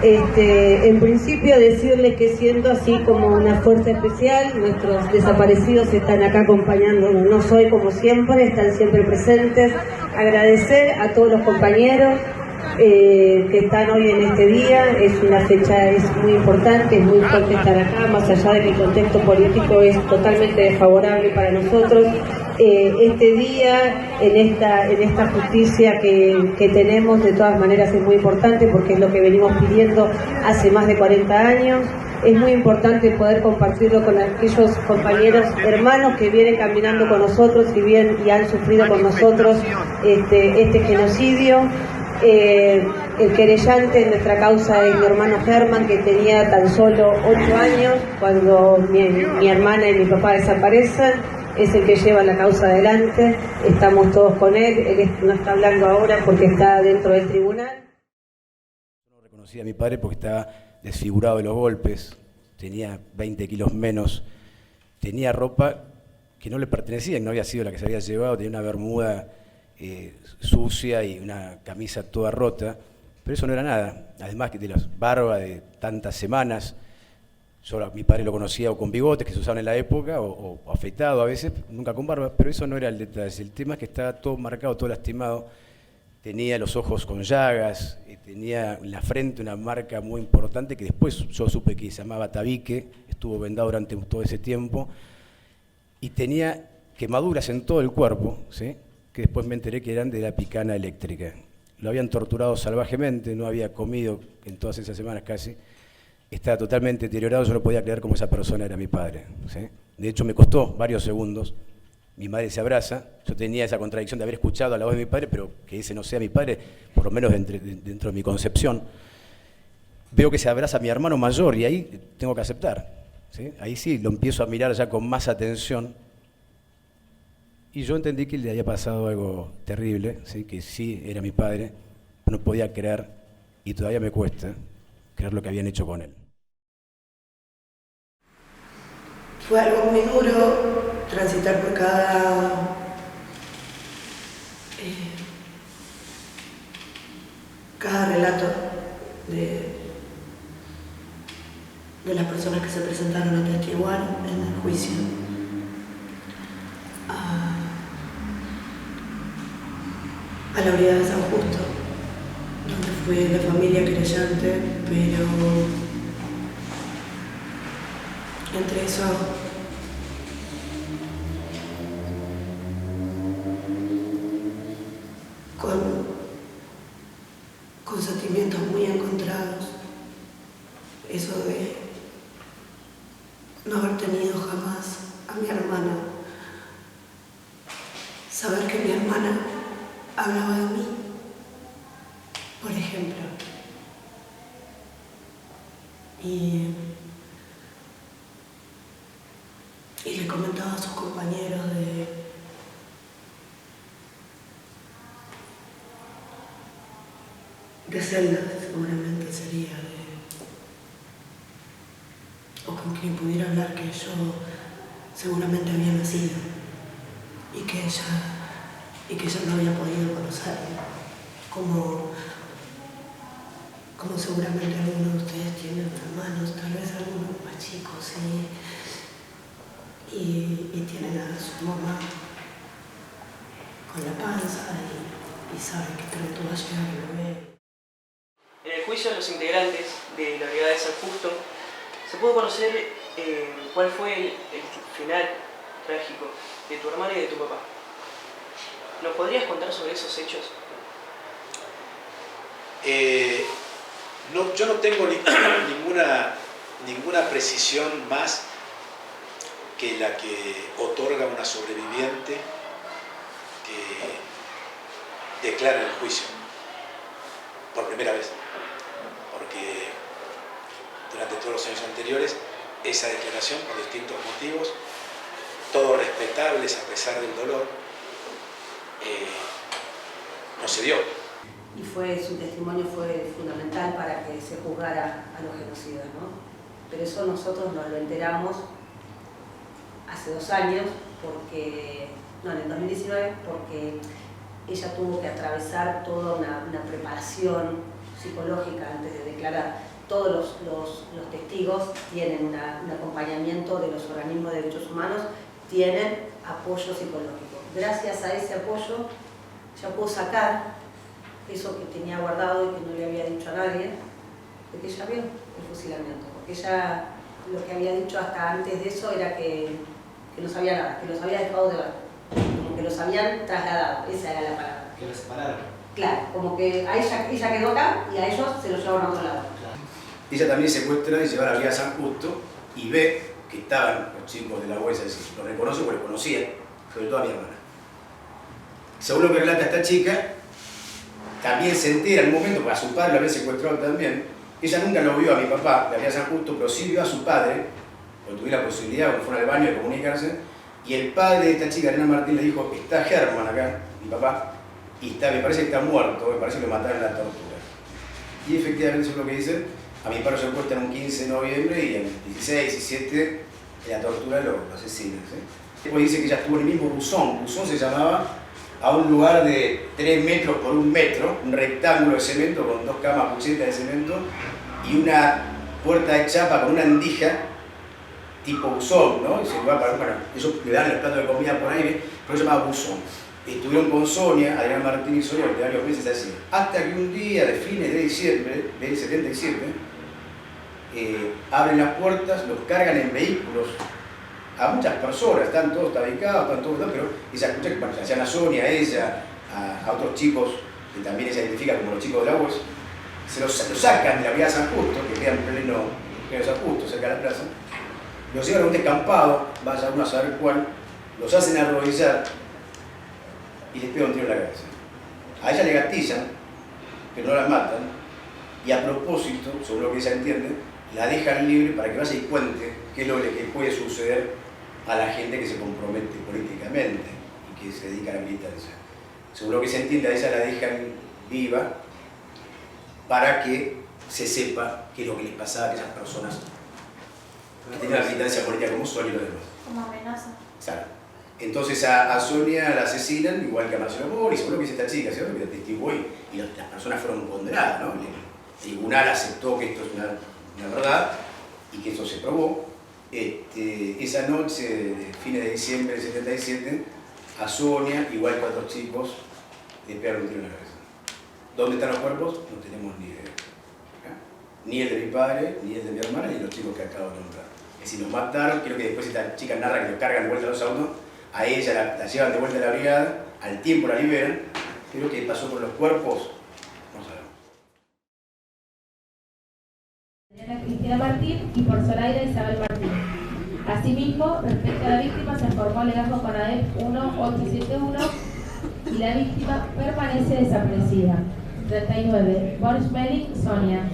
En principio decirles que siento así como una fuerza especial, nuestros desaparecidos están acá acompañándonos, no soy como siempre, están siempre presentes. Agradecer a todos los compañeros que están hoy en este día, es una fecha muy importante, es muy fuerte estar acá, más allá de que el contexto político es totalmente desfavorable para nosotros. Este día, en esta justicia que tenemos, de todas maneras es muy importante porque es lo que venimos pidiendo hace más de 40 años. Es muy importante poder compartirlo con aquellos compañeros, hermanos que vienen caminando con nosotros y han sufrido con nosotros este genocidio. El querellante en nuestra causa es mi hermano Herman, que tenía tan solo 8 años cuando mi hermana y mi papá desaparecen. Es el que lleva la causa adelante, estamos todos con él no está hablando ahora porque está dentro del tribunal. No reconocí a mi padre porque estaba desfigurado de los golpes, tenía 20 kilos menos, tenía ropa que no le pertenecía, que no había sido la que se había llevado, tenía una bermuda sucia y una camisa toda rota, pero eso no era nada, además que de las barbas de tantas semanas. Yo a mi padre lo conocía o con bigotes que se usaban en la época o afeitado a veces, nunca con barba, pero eso no era el detalle. El tema es que estaba todo marcado, todo lastimado, tenía los ojos con llagas, tenía en la frente una marca muy importante que después yo supe que se llamaba tabique, estuvo vendado durante todo ese tiempo, y tenía quemaduras en todo el cuerpo, ¿sí? Que después me enteré que eran de la picana eléctrica. Lo habían torturado salvajemente, no había comido en todas esas semanas casi. Estaba totalmente deteriorado, yo no podía creer cómo esa persona era mi padre, ¿sí? De hecho, me costó varios segundos. Mi madre se abraza, yo tenía esa contradicción de haber escuchado a la voz de mi padre, pero que ese no sea mi padre, por lo menos dentro de mi concepción. Veo que se abraza a mi hermano mayor y ahí tengo que aceptar, ¿sí? Ahí sí lo empiezo a mirar ya con más atención Y yo entendí que le había pasado algo terrible, ¿sí? Que sí era mi padre, no podía creer, y todavía me cuesta creer lo que habían hecho con él. Fue algo muy duro transitar por cada relato de las personas que se presentaron a testiguar en el juicio. A la orilla de San Justo, donde fue la familia querellante, pero entre eso con sentimientos muy encontrados, eso de no haber tenido jamás a mi hermana, saber que mi hermana hablaba de mí, por ejemplo, y le comentaba a sus compañeros de celda, seguramente sería, o con quien pudiera hablar, que yo seguramente había nacido y que ella no había podido conocer, como seguramente algunos de ustedes tienen hermanos, tal vez algunos más chicos, y tienen a su mamá con la panza y saben que pronto va a llegar el bebé. En el juicio de los integrantes de la Brigada de San Justo se pudo conocer cuál fue el final trágico de tu hermana y de tu papá. ¿Nos podrías contar sobre esos hechos? Yo no tengo ninguna precisión más que la que otorga una sobreviviente que declara el juicio por primera vez, porque durante todos los años anteriores esa declaración, por distintos motivos, todos respetables a pesar del dolor, no se dio. Y su testimonio fue fundamental para que se juzgara a los genocidas, ¿no? Pero eso nosotros nos lo enteramos hace 2 años, en el 2019, porque ella tuvo que atravesar toda una preparación psicológica antes de declarar. Todos los testigos tienen un acompañamiento de los organismos de derechos humanos, tienen apoyo psicológico. Gracias a ese apoyo, ya pudo sacar eso que tenía guardado y que no le había dicho a nadie, de que ella vio el fusilamiento. Porque ella lo que había dicho hasta antes de eso era que no sabía nada, que los había dejado de ver, como que los habían trasladado, esa era la palabra. Que los separaron. Claro, como que a ella quedó acá y a ellos se los llevaron a otro lado. Ella también secuestra y se va a la vía San Justo y ve que estaban los chicos de la huesa, es decir, lo reconoce porque los conocía, sobre todo a mi hermana. Según lo que relata esta chica, también se entera en un momento, porque a su padre lo había secuestrado también. Ella nunca lo vio a mi papá, la vía San Justo, pero sí vio a su padre, cuando tuvo la posibilidad, cuando fueron al baño de comunicarse, y el padre de esta chica, Elena Martín, le dijo: está Germán acá, mi papá, y me parece que está muerto, me parece que lo mataron en la tortura. Y efectivamente eso es lo que dicen. A mi padre se secuestran un 15 de noviembre y el 16, 17 en la tortura lo asesinan. Después dice que ella estuvo en el mismo buzón. Buzón se llamaba a un lugar de 3 metros por 1 metro, un rectángulo de cemento con 2 camas puchetas de cemento y una puerta de chapa con una andija tipo buzón, ¿no? Ese lugar para, bueno, ellos le dan los platos de comida por ahí, pero se llamaba buzón. Estuvieron con Sonia, Adrián Martín y Sonia durante varios meses así. Hasta que un día de fines de diciembre del 77, abren las puertas, los cargan en vehículos a muchas personas, están todos tabicados, están todos, pero y se escucha que bueno, hacían a Sonia, a ella, a otros chicos que también ella identifica como los chicos de la UES, se los sacan de la vía San Justo, que queda en pleno San Justo, cerca de la plaza, los llevan a un descampado, vaya uno a saber cuál, los hacen arrodillar y les pegan un tiro en la cabeza. A ella le gatillan, pero no la matan, y a propósito, según lo que ella entiende, la dejan libre para que vaya y cuente qué es lo que puede suceder a la gente que se compromete políticamente y que se dedica a la militancia. Según lo que se entiende, a ella la dejan viva para que se sepa qué es lo que les pasaba a aquellas personas que tenían la militancia política como Sonia y los demás. Como amenaza. Claro. Entonces a Sonia la asesinan, igual que a Marcelo Mori, según lo que dice esta chica, ¿cierto? Que atestiguó y las personas fueron condenadas, ¿no? El tribunal aceptó que esto es una verdad y que eso se probó. Esa noche, de fines de diciembre del 77, a Sonia, igual que a otros chicos, le pegaron un tiro en la cabeza. ¿Dónde están los cuerpos? No tenemos ni idea. Ni el de mi padre, ni el de mi hermana, ni los chicos que acabo de nombrar. Es decir, los mataron, creo que después esta chica narra que los cargan de vuelta a los autos, a ella la llevan de vuelta a la brigada, al tiempo la liberan, pero ¿qué pasó con los cuerpos? No sabemos. Adriana Cristina Martín y por Zoraida Isabel Martín. Asimismo, respecto a la víctima se formó legajo con AEP 1871 y la víctima permanece desaparecida. 39. Boris Melling, Sonia.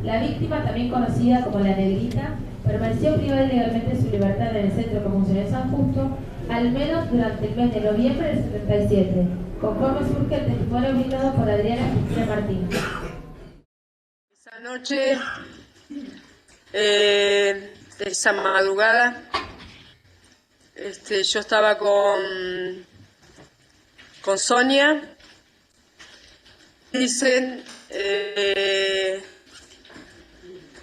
La víctima, también conocida como la Negrita, permaneció privada ilegalmente de su libertad en el Centro Convencional San Justo al menos durante el mes de noviembre del 77, conforme surge el testimonio brindado por Adriana Cristina Martín. Esa noche, esa madrugada, yo estaba con Sonia. Dicen,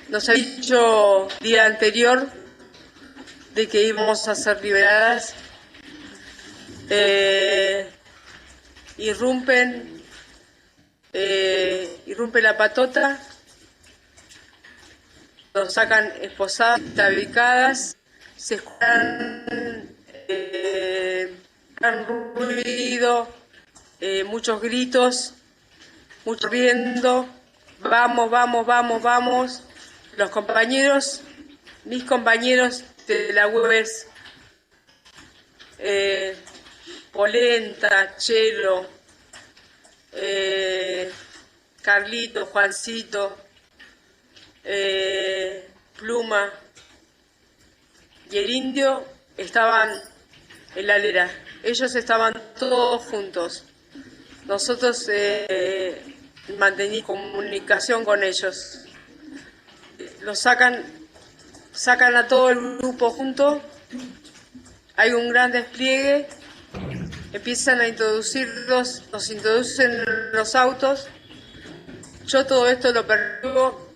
nos ha dicho el día anterior de que íbamos a ser liberadas. Irrumpe la patota, nos sacan esposadas, tabicadas, se escuchan ruido, muchos gritos, mucho riendo, vamos. Los compañeros, mis compañeros de la UES, Polenta, Chelo, Carlito, Juancito, Pluma y el Indio estaban en la alera. Ellos estaban todos juntos. Nosotros manteníamos comunicación con ellos. Los sacan a todo el grupo junto. Hay un gran despliegue. Empiezan a introducirlos, nos introducen en los autos. Yo todo esto lo percibo.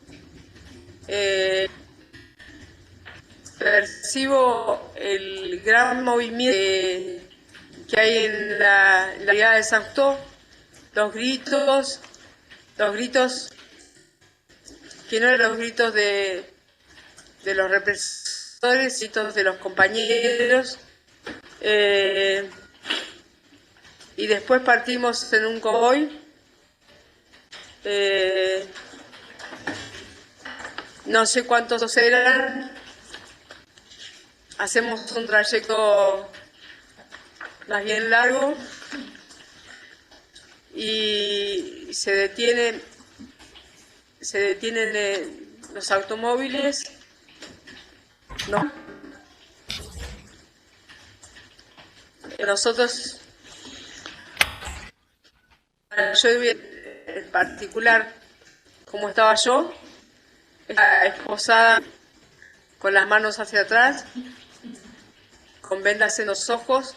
Percibo el gran movimiento que hay en la brigada de San Justo, los gritos que no eran los gritos de los represores, gritos de los compañeros. Y después partimos en un convoy. No sé cuántos eran. Hacemos un trayecto más bien largo y se detienen los automóviles. No. Nosotros, yo en particular, como estaba yo, estaba esposada con las manos hacia atrás, con vendas en los ojos.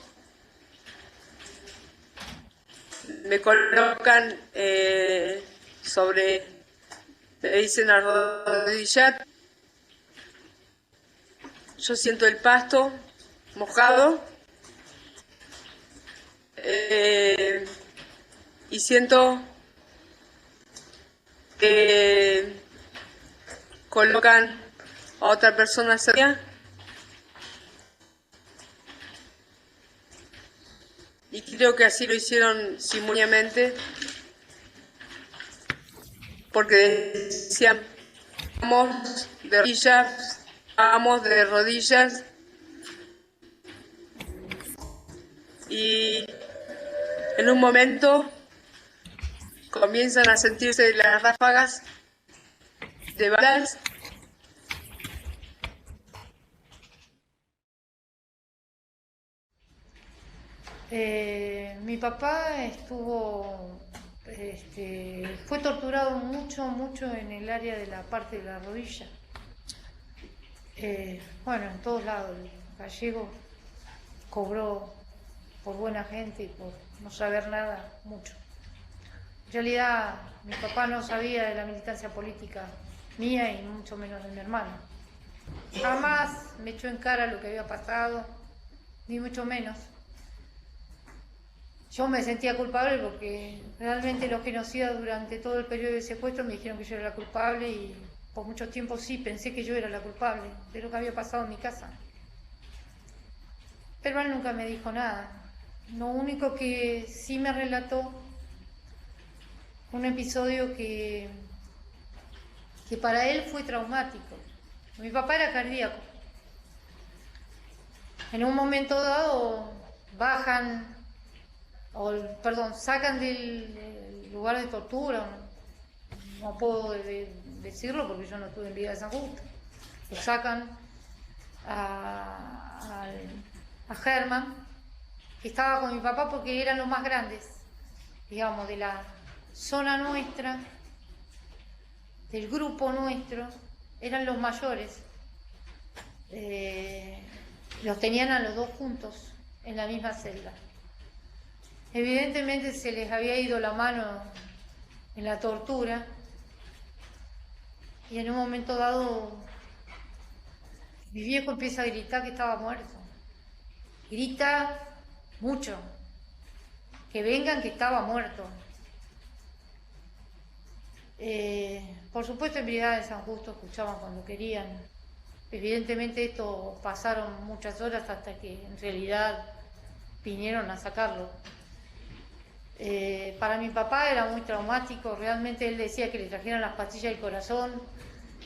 Me colocan me dicen arrodillar. Yo siento el pasto mojado y siento que colocan a otra persona cerca y creo que así lo hicieron simultáneamente porque decían vamos de rodillas y en un momento comienzan a sentirse las ráfagas de balas. Mi papá fue torturado mucho en el área de la parte de la rodilla. Bueno, en todos lados. El gallego cobró por buena gente y por no saber nada mucho. En realidad, mi papá no sabía de la militancia política mía y mucho menos de mi hermano. Jamás me echó en cara lo que había pasado, ni mucho menos. Yo me sentía culpable porque realmente los genocidas durante todo el periodo de secuestro me dijeron que yo era la culpable y por mucho tiempo sí pensé que yo era la culpable de lo que había pasado en mi casa. Pero él nunca me dijo nada. Lo único que sí me relató un episodio que para él fue traumático. Mi papá era cardíaco. En un momento dado sacan del lugar de tortura, no puedo decirlo porque yo no estuve en Villa de San Justo. Lo sacan a Germán, que estaba con mi papá porque eran los más grandes, digamos, de la zona nuestra, del grupo nuestro, eran los mayores. Los tenían a los dos juntos en la misma celda. Evidentemente se les había ido la mano en la tortura y en un momento dado mi viejo empieza a gritar que estaba muerto. Grita mucho, que vengan que estaba muerto. Por supuesto en Brigada de San Justo escuchaban cuando querían. Evidentemente esto pasaron muchas horas hasta que en realidad vinieron a sacarlo. Para mi papá era muy traumático, realmente él decía que le trajeran las pastillas del corazón,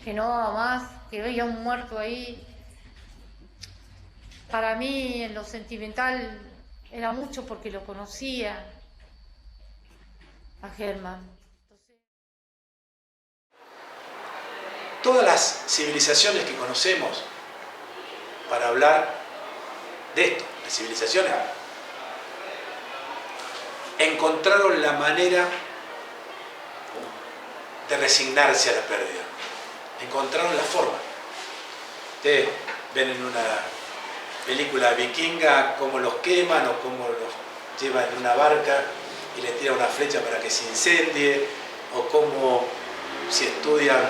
que no daba más, que veía un muerto ahí. Para mí en lo sentimental era mucho porque lo conocía a Germán. Todas las civilizaciones que conocemos, para hablar de esto, de civilizaciones, encontraron la manera de resignarse a la pérdida. Encontraron la forma. Ustedes ven en una película vikinga cómo los queman o cómo los llevan en una barca y les tiran una flecha para que se incendie, o cómo, si estudian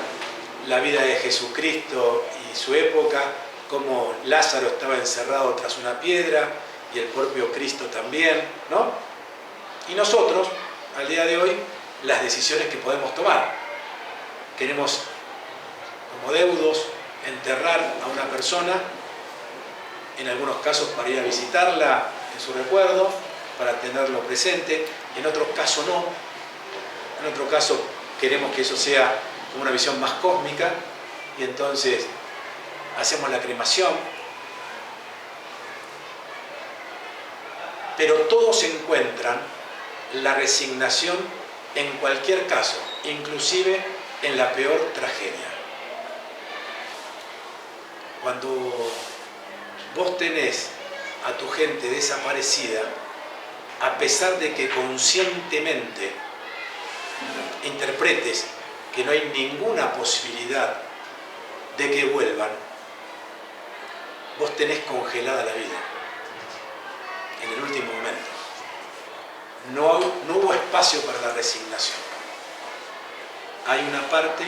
la vida de Jesucristo y su época, cómo Lázaro estaba encerrado tras una piedra y el propio Cristo también, ¿no? Y nosotros, al día de hoy, las decisiones que podemos tomar. Queremos, como deudos, enterrar a una persona, en algunos casos para ir a visitarla en su recuerdo, para tenerlo presente, en otros casos no. En otro caso queremos que eso sea como una visión más cósmica y entonces hacemos la cremación. Pero todos encuentran la resignación en cualquier caso, inclusive en la peor tragedia. Cuando vos tenés a tu gente desaparecida, a pesar de que conscientemente interpretes que no hay ninguna posibilidad de que vuelvan, vos tenés congelada la vida en el último momento. No hubo espacio para la resignación. Hay una parte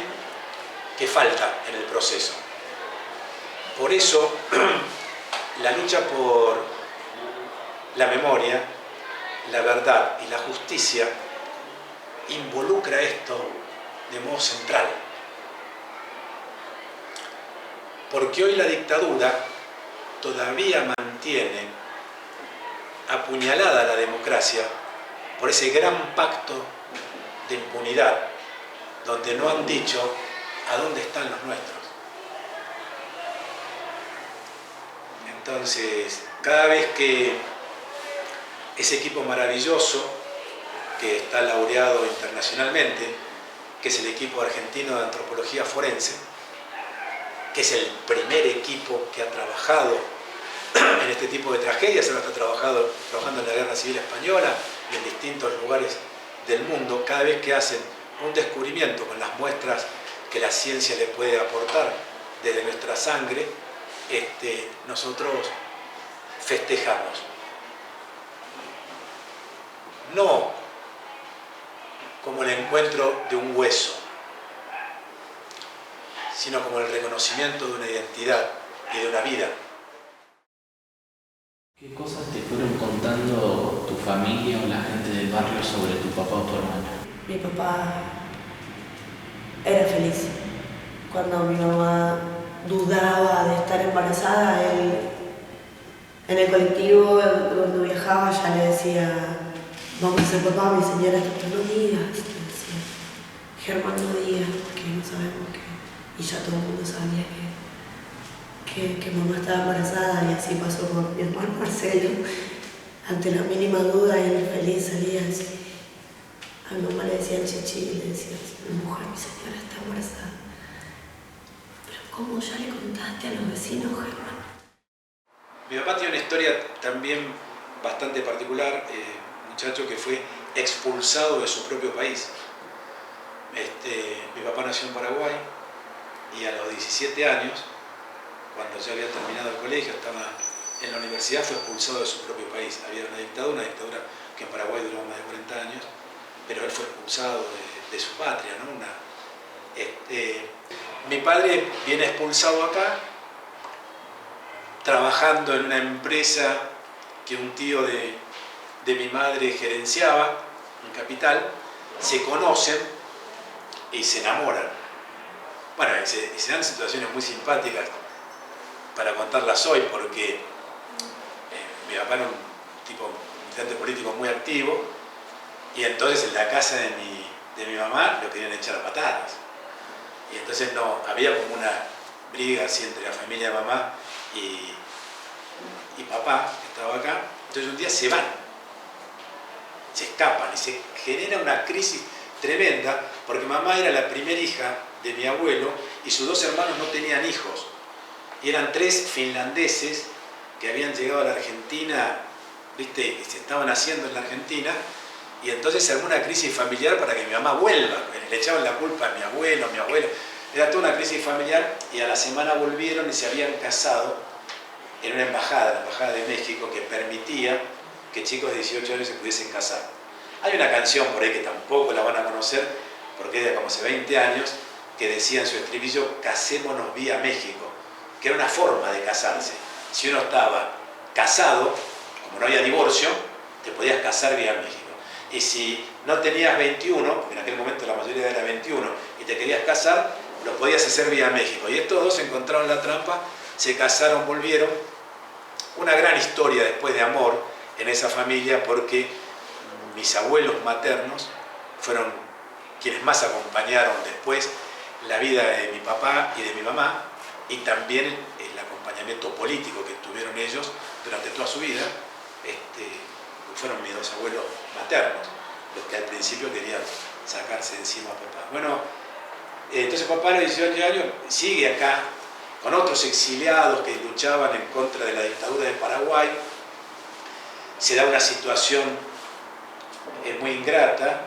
que falta en el proceso. Por eso, la lucha por la memoria, la verdad y la justicia involucra esto de modo central. Porque hoy la dictadura todavía mantiene apuñalada la democracia por ese gran pacto de impunidad, donde no han dicho a dónde están los nuestros. Entonces, cada vez que ese equipo maravilloso, que está laureado internacionalmente, que es el equipo argentino de antropología forense, que es el primer equipo que ha trabajado en este tipo de tragedias, ahora está trabajando en la Guerra Civil Española y en distintos lugares del mundo. Cada vez que hacen un descubrimiento con las muestras que la ciencia le puede aportar desde nuestra sangre, nosotros festejamos. No como el encuentro de un hueso, sino como el reconocimiento de una identidad y de una vida. ¿Qué cosas te fueron contando tu familia o la gente del barrio sobre tu papá o tu hermana? Mi papá era feliz. Cuando mi mamá dudaba de estar embarazada, él en el colectivo, cuando viajaba, ya le decía: vamos a ser papá, mi señora, no digas. Decía: Germán, no digas, porque no sabemos qué. Y ya todo el mundo sabía que mamá estaba embarazada, y así pasó con mi hermano Marcelo. Ante la mínima duda, él feliz salía así. A mi mamá le decían chichi, y le decía: mujer, mi señora está embarazada. Pero ¿cómo ya le contaste a los vecinos, Germán? Mi papá tiene una historia también bastante particular, muchacho que fue expulsado de su propio país. Mi papá nació en Paraguay y a los 17 años, cuando ya había terminado el colegio, estaba en la universidad, fue expulsado de su propio país. Había una dictadura que en Paraguay duró más de 40 años, pero él fue expulsado de su patria, ¿no? Mi padre viene expulsado acá, trabajando en una empresa que un tío de mi madre gerenciaba en Capital. Se conocen y se enamoran. Bueno, y se dan situaciones muy simpáticas para contarlas hoy, porque mi papá era un tipo militante político muy activo, y entonces en la casa de mi mamá lo querían echar a patadas. Y entonces no, había como una briga así entre la familia de mamá y papá, que estaba acá. Entonces un día se van, se escapan, y se genera una crisis tremenda, porque mamá era la primera hija de mi abuelo y sus dos hermanos no tenían hijos. Y eran 3 finlandeses que habían llegado a la Argentina, ¿viste? Y se estaban haciendo en la Argentina, y entonces se armó una crisis familiar para que mi mamá vuelva. Le echaban la culpa a mi abuelo, era toda una crisis familiar, y a la semana volvieron y se habían casado en una embajada, la Embajada de México, que permitía que chicos de 18 años se pudiesen casar. Hay una canción por ahí que tampoco la van a conocer, porque es de como hace 20 años, que decía en su estribillo: casémonos vía México, que era una forma de casarse. Si uno estaba casado, como no había divorcio, te podías casar vía México. Y si no tenías 21, porque en aquel momento la mayoría era 21, y te querías casar, lo podías hacer vía México. Y estos dos encontraron la trampa, se casaron, volvieron. Una gran historia después de amor en esa familia, porque mis abuelos maternos fueron quienes más acompañaron después la vida de mi papá y de mi mamá, y también el acompañamiento político que tuvieron ellos durante toda su vida. Fueron mis 2 abuelos maternos los que al principio querían sacarse de encima a papá. Bueno, entonces papá a los 18 años sigue acá con otros exiliados que luchaban en contra de la dictadura de Paraguay. Se da una situación muy ingrata,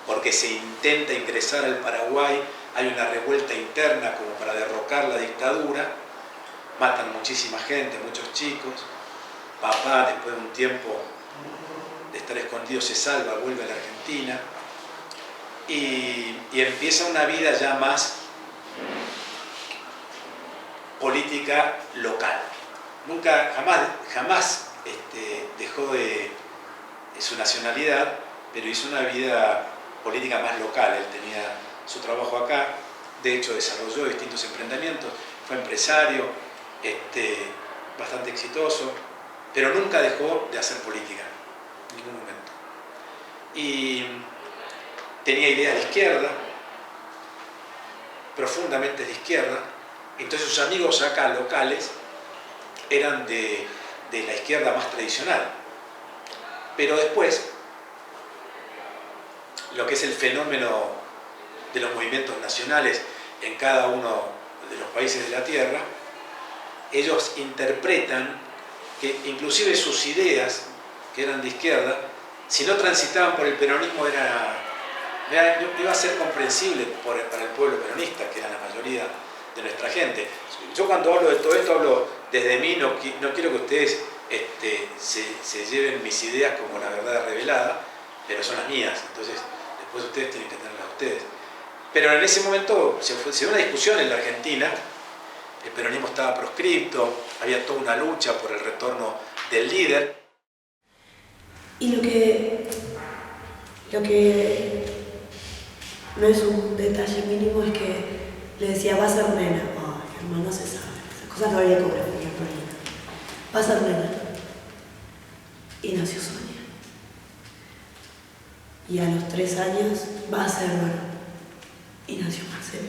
porque se intenta ingresar al Paraguay, hay una revuelta interna como para derrocar la dictadura, matan muchísima gente, muchos chicos. Papá, después de un tiempo de estar escondido, se salva, vuelve a la Argentina y empieza una vida ya más política local. Jamás dejó de su nacionalidad, pero hizo una vida política más local. Él tenía su trabajo acá, de hecho desarrolló distintos emprendimientos, fue empresario, bastante exitoso, pero nunca dejó de hacer política, en ningún momento. Y tenía ideas de izquierda, profundamente de izquierda. Entonces sus amigos acá locales eran de la izquierda más tradicional. Pero después, lo que es el fenómeno de los movimientos nacionales en cada uno de los países de la Tierra, ellos interpretan que inclusive sus ideas, que eran de izquierda, si no transitaban por el peronismo iba a ser comprensible para el pueblo peronista, que era la mayoría de nuestra gente. Yo cuando hablo de todo esto hablo desde mí, no quiero que ustedes se lleven mis ideas como la verdad revelada, pero son las mías, entonces después ustedes tienen que tenerlas ustedes. Pero en ese momento se dio una discusión en la Argentina, el peronismo estaba proscripto, había toda una lucha por el retorno del líder. Y lo que no es un detalle mínimo es que le decía, va a ser nena. Ay, hermano, no se sabe. Esas cosas no había ecografía, va a ser nena. Y nació Sonia. Y a los 3 años va a ser varón. Y nació Marcelo.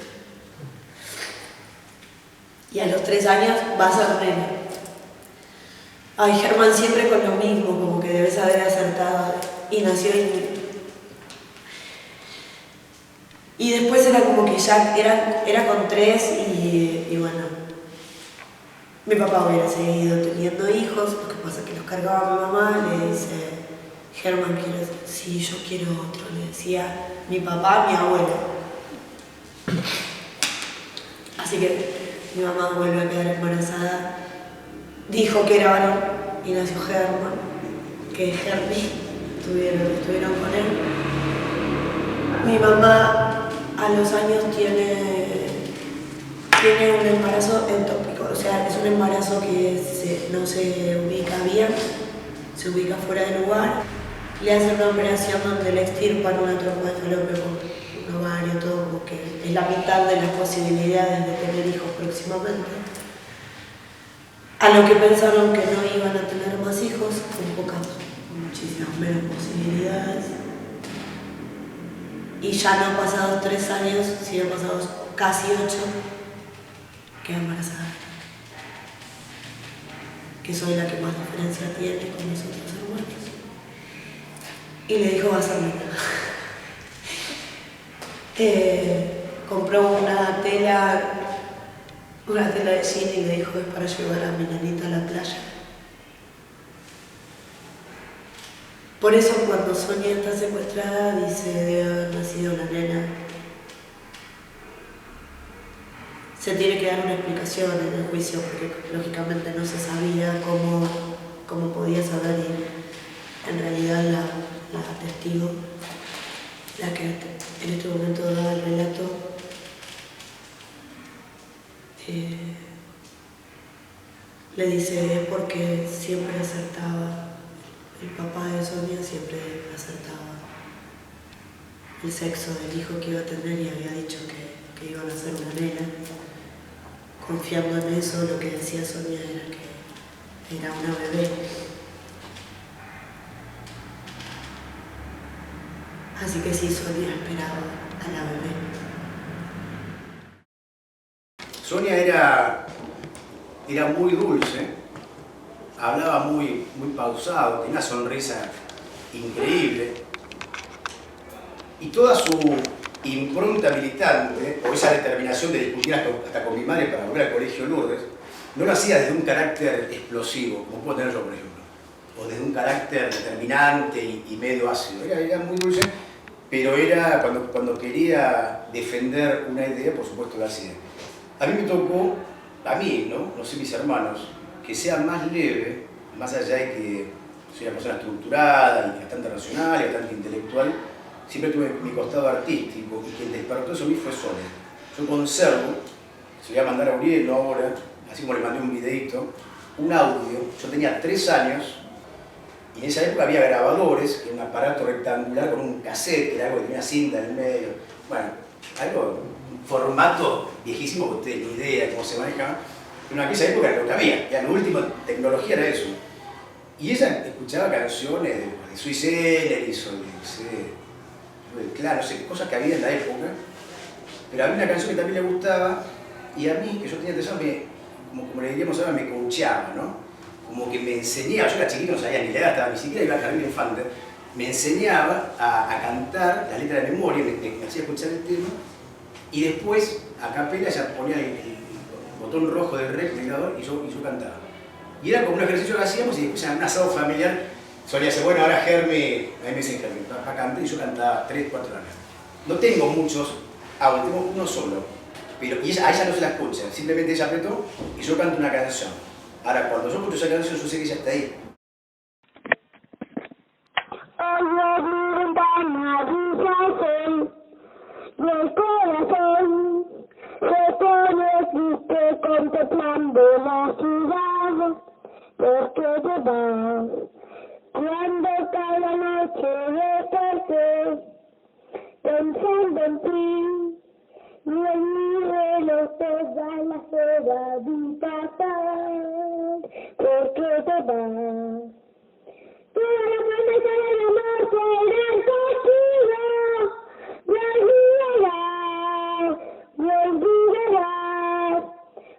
Y a los 3 años va a ser nena. Ay, Germán, siempre con lo mismo, como que debes haber acertado. Y nació Ingrid. Y después era como que ya era con 3 y bueno, mi papá hubiera seguido teniendo hijos, lo que pasa es que los cargaba mi mamá, le dice, Germán, sí, yo quiero otro, le decía mi papá, mi abuelo. Así que mi mamá vuelve a quedar embarazada, dijo que era varón y nació Germán, que es Germi, estuvieron con él. Mi mamá a los años tiene un embarazo ectópico, o sea, es un embarazo que no se ubica bien, se ubica fuera de lugar. Le hacen una operación donde le extirpan una trompa de falopio con un ovario, todo, como que es la mitad de las posibilidades de tener hijos próximamente. A lo que pensaron que no iban a tener más hijos, con muchísimas menos posibilidades. Y ya no pasados 3 años, sino pasados casi 8, queda embarazada. Que soy la que más diferencia tiene con los otros hermanos. Y le dijo, va a ser nena. Compró una tela de jean y le dijo, es para llevar a mi nenita a la playa. Por eso cuando Sonia está secuestrada dice debe haber nacido una nena. Se tiene que dar una explicación en el juicio porque lógicamente no se sabía cómo podía saber y en realidad la testigo, la que en este momento da el relato, le dice es porque siempre acertaba. El papá de Sonia siempre acertaba el sexo del hijo que iba a tener y había dicho que iban a ser una nena. Confiando en eso, lo que decía Sonia era que era una bebé. Así que sí, Sonia esperaba a la bebé. Sonia era muy dulce. Hablaba muy pausado, tenía una sonrisa increíble y toda su impronta militante, o esa determinación de discutir hasta con mi madre para volver al colegio Lourdes, no lo hacía desde un carácter explosivo, como puedo tener yo, por ejemplo, o desde un carácter determinante y medio ácido. Era muy dulce, pero era cuando quería defender una idea, por supuesto lo hacía. A mí me tocó, no sé mis hermanos, que sea más leve, más allá de que soy una persona estructurada y bastante racional y bastante intelectual, siempre tuve mi costado artístico y quien despertó eso a mí fue Sonia. Yo conservo, se lo voy a mandar a Uriel ahora, así como le mandé un videito, un audio. Yo tenía 3 años y en esa época había grabadores, que era un aparato rectangular con un cassette, que era algo que tenía cinta en el medio. Bueno, un formato viejísimo que ustedes ni idea cómo se manejaba. Pero en aquella época era lo que había, ya la última tecnología era eso. Y ella escuchaba canciones de Sui Generis o de Claro, no sé, cosas que había en la época. Pero había una canción que también le gustaba y a mí, que yo tenía 3 años, como le diríamos ahora, me coacheaba, ¿no? Como que me enseñaba, yo era chiquito, no sabía ni leer, hasta ni siquiera iba al jardín de infante, me enseñaba a cantar la letra de memoria, me hacía escuchar el tema y después a capela ya ponía el botón rojo del rec, del grabador, y yo cantaba. Y era como un ejercicio que hacíamos y después en un asado familiar solía ser, bueno, ahora Germi, a mí me dicen Germi, para cantar, y yo cantaba 3, 4 años. No tengo muchos audios, tengo uno solo, pero y a ella no se la escucha, simplemente ella apretó y yo canto una canción. Ahora, cuando yo escucho esa canción, yo sé que ella está ahí. Y el corazón se pone triste contemplando la ciudad, porque te vas cuando cada noche desperté, pensando en ti y en mi reloj todas las horas vi pasar, porque te vas. Toda la promesa del amor será contigo. Me olvidarás,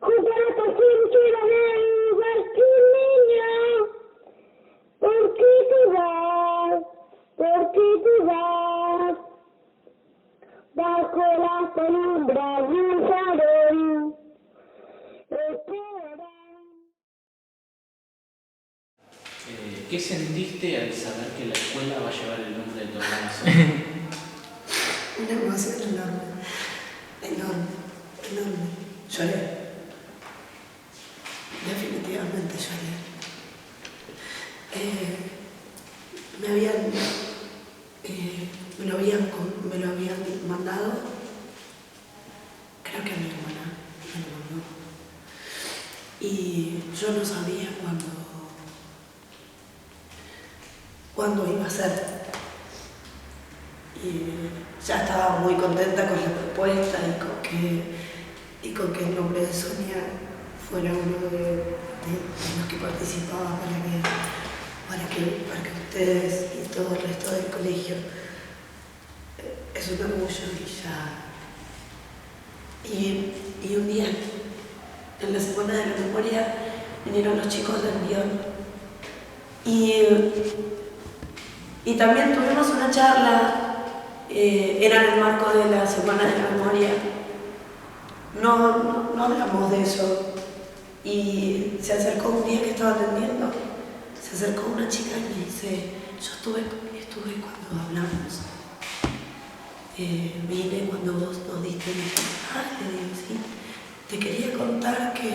junto a la costura de igual que un niño, porque te vas, bajo la penumbra de un farol, ¿Qué sentiste al saber que la escuela va a llevar el nombre de tu hermana Sonia? Una emoción enorme, enorme, enorme. Lloré. Definitivamente lloré. Me lo habían mandado, creo que a mi hermana me lo mandó. Y yo no sabía cuándo iba a ser. Y ya estaba muy contenta con la propuesta y con que el nombre de Sonia fuera uno de los que participaba para que ustedes y todo el resto del colegio es un orgullo y un día en la semana de la memoria vinieron los chicos del guión y también tuvimos una charla. Era en el marco de la Semana de la Memoria. No hablamos de eso. Y se acercó un día que estaba atendiendo, se acercó una chica y me dice, yo estuve cuando hablamos. Vine cuando vos nos diste mi le digo, sí. Te quería contar que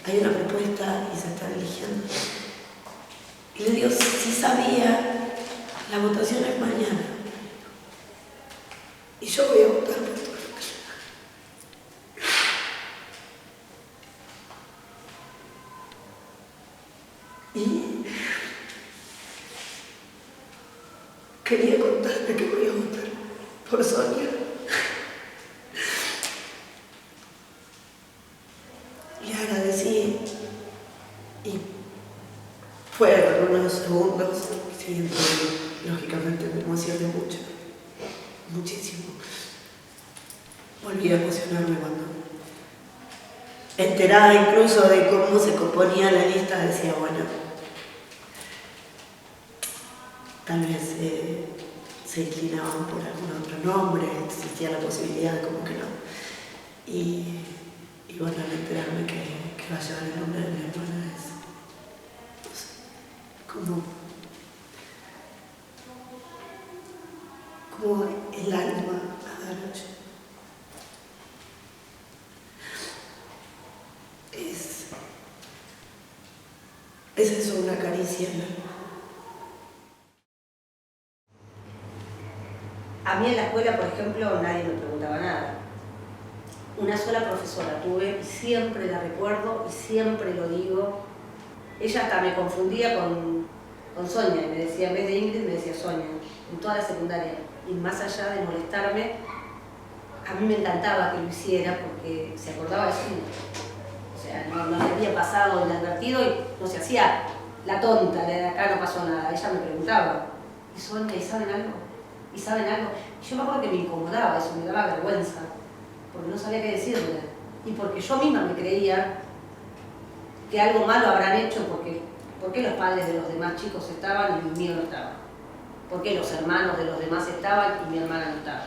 hay una propuesta y se están eligiendo. Y le digo, si sabía, la votación es mañana. Y yo voy a votar por tu hermana. Y quería contarte que voy a votar por Sonia. Le agradecí y fueron unos segundos, sí, lógicamente me emocioné mucho, muchísimo. Volví a emocionarme cuando, enterada incluso de cómo se componía la lista, decía, bueno, tal vez se inclinaban por algún otro nombre, existía la posibilidad de como que no. Y bueno, al enterarme que va a llevar el nombre de mi hermana es como el alma a dar noche. Es eso, una caricia en el alma. A mí en la escuela, por ejemplo, nadie me preguntaba nada. Una sola profesora tuve y siempre la recuerdo y siempre lo digo. Ella hasta me confundía con Sonia y me decía, en vez de Ingrid, me decía Sonia, en toda la secundaria. Y más allá de molestarme, a mí me encantaba que lo hiciera porque se acordaba de su. O sea, no le había pasado inadvertido y no se hacía la tonta, de acá no pasó nada. Ella me preguntaba, ¿y Sonia, y saben algo? ¿Y saben algo? Y yo me acuerdo que me incomodaba eso, me daba vergüenza, porque no sabía qué decirle. Y porque yo misma me creía que algo malo habrán hecho porque los padres de los demás chicos estaban y el mío no estaba. Porque los hermanos de los demás estaban y mi hermana no estaba.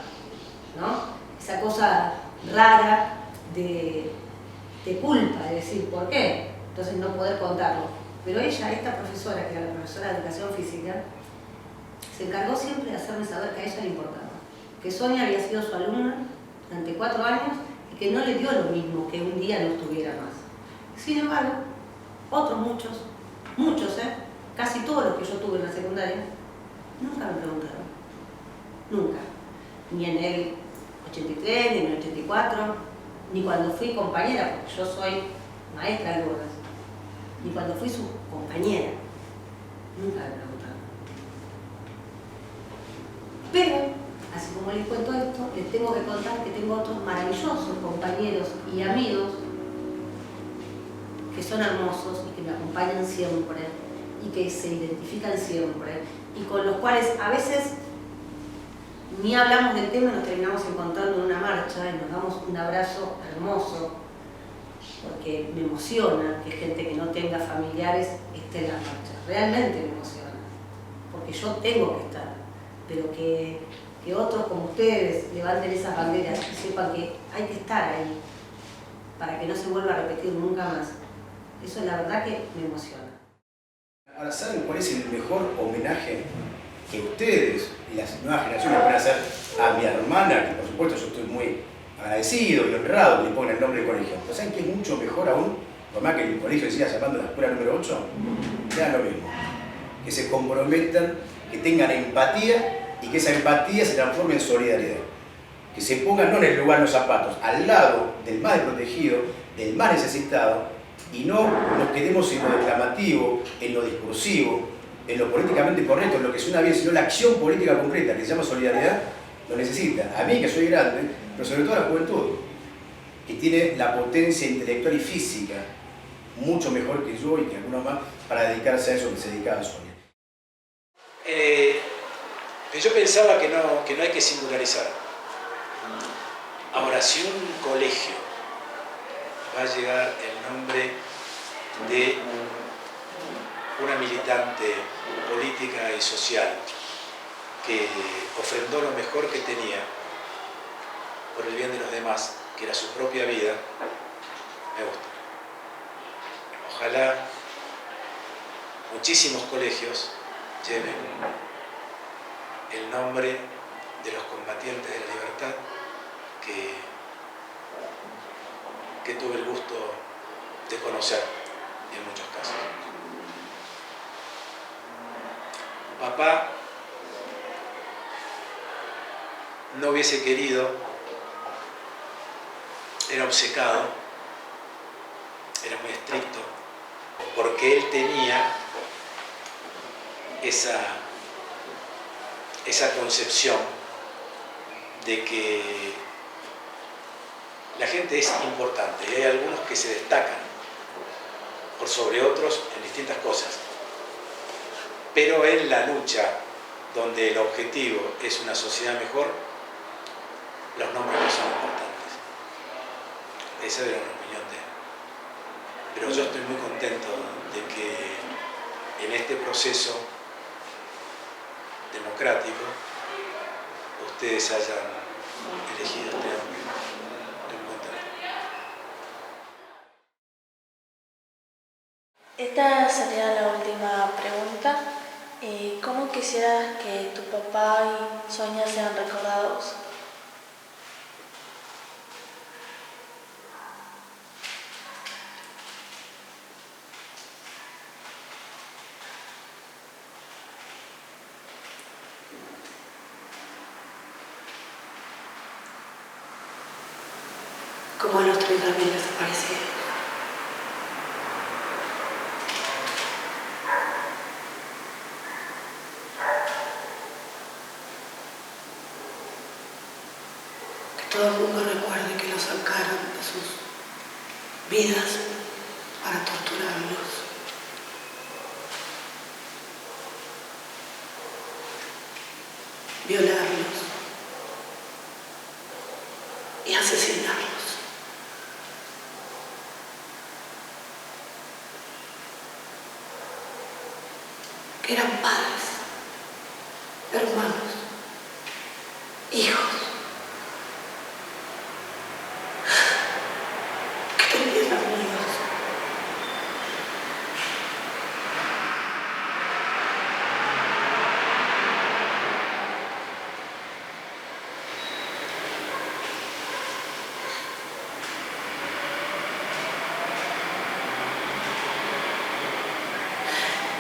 ¿No? Esa cosa rara de culpa, de decir, ¿por qué? Entonces no poder contarlo. Pero ella, esta profesora, que era la profesora de educación física, se encargó siempre de hacerme saber que a ella le importaba. Que Sonia había sido su alumna durante 4 años y que no le dio lo mismo que un día no estuviera más. Sin embargo, otros muchos, casi todos los que yo tuve en la secundaria, nunca me preguntaron. Nunca. Ni en el 83, ni en el 84, ni cuando fui compañera, porque yo soy maestra de Lourdes, ni cuando fui su compañera. Nunca me preguntaron. Pero, así como les cuento esto, les tengo que contar que tengo otros maravillosos compañeros y amigos que son hermosos y que me acompañan siempre y que se identifican siempre y con los cuales a veces ni hablamos del tema y nos terminamos encontrando en una marcha y nos damos un abrazo hermoso porque me emociona que gente que no tenga familiares esté en la marcha. Realmente me emociona porque yo tengo que estar, pero que otros como ustedes levanten esas banderas y sepan que hay que estar ahí para que no se vuelva a repetir nunca más. Eso es la verdad que me emociona. Ahora, ¿saben cuál es el mejor homenaje que ustedes y las nuevas generaciones pueden hacer a mi hermana? Que por supuesto yo estoy muy agradecido y honrado que le pongan el nombre del colegio. ¿Pero saben qué es mucho mejor aún? Por más que el colegio siga llamando la escuela número 8, sean lo mismo. Que se comprometan, que tengan empatía y que esa empatía se transforme en solidaridad. Que se pongan no en el lugar de los zapatos, al lado del más desprotegido, del más necesitado, y no nos quedemos en lo declamativo, en lo discursivo, en lo políticamente correcto, en lo que suena bien, sino la acción política concreta que se llama solidaridad, lo necesita. A mí, que soy grande, pero sobre todo a la juventud, que tiene la potencia intelectual y física mucho mejor que yo y que algunos más para dedicarse a eso que se dedicaba a Sonia. Yo pensaba que no hay que singularizar. Ahora, si un colegio va a llegar el nombre de una militante política y social que ofrendó lo mejor que tenía por el bien de los demás, que era su propia vida, me gusta. Ojalá muchísimos colegios lleven el nombre de los combatientes de la libertad que tuve el gusto de conocer en muchos casos. Papá no hubiese querido, era obcecado, era muy estricto, porque él tenía esa concepción de que la gente es importante y hay algunos que se destacan por sobre otros en distintas cosas, pero en la lucha donde el objetivo es una sociedad mejor, los nombres no son importantes. Esa era la opinión de él. Pero yo estoy muy contento de que en este proceso democrático ustedes hayan elegido este nombre. Esta sería la última pregunta. ¿Cómo quisieras que tu papá y Sonia sean recordados? Como a los 30.000 desaparecidos. Todo el mundo recuerde que los sacaron de sus vidas para torturarlos. Violarlos y asesinarlos. Que eran padres, hermanos, hijos.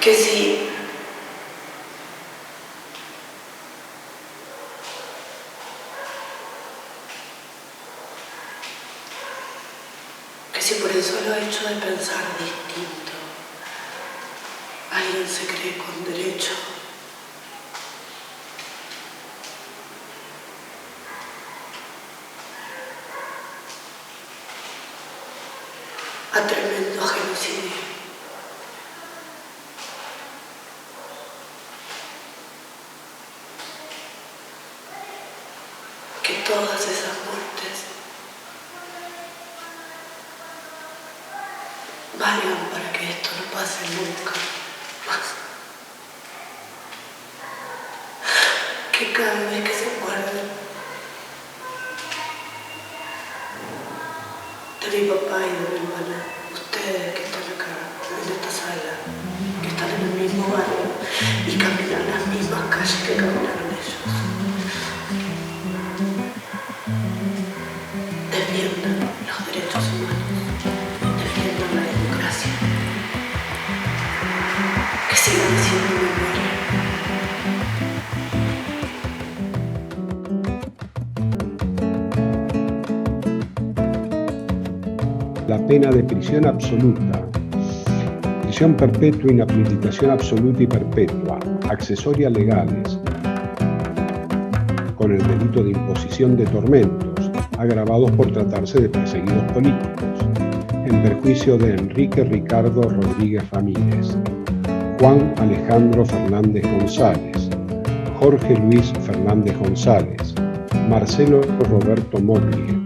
que si por el solo hecho de pensar distinto, alguien se cree con derecho a tremendo genocidio. Que todas esas muertes valgan para que esto no pase nunca más. Que cada vez que se acuerden de mi papá y de mi hermana, ustedes que están acá, en esta sala, que están en el mismo barrio y caminan las mismas calles que caminaron ellos, defiendan los derechos humanos, defiendan la democracia, que sigan siendo memoria. La pena de prisión absoluta, prisión perpetua, inhabilitación absoluta y perpetua, accesorias legales, con el delito de imposición de tormentos, agravados por tratarse de perseguidos políticos, en perjuicio de Enrique Ricardo Rodríguez Ramírez, Juan Alejandro Fernández González, Jorge Luis Fernández González, Marcelo Roberto Moglia,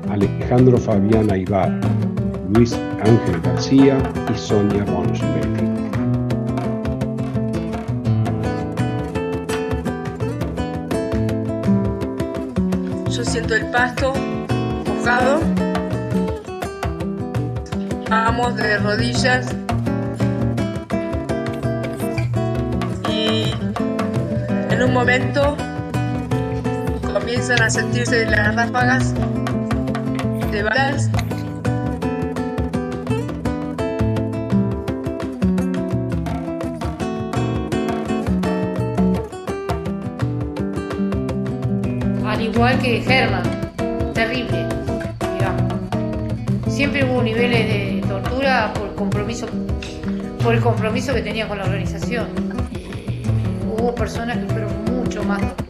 Alejandro Fabián Aybar, Luis Ángel García y Sonia Bonsbeck. Yo siento el pasto mojado, vamos de rodillas y en un momento comienzan a sentirse las ráfagas de balas. Al igual que Germán, terrible, digamos. Siempre hubo niveles de tortura por el compromiso que tenía con la organización. Hubo personas que fueron mucho más torturadas.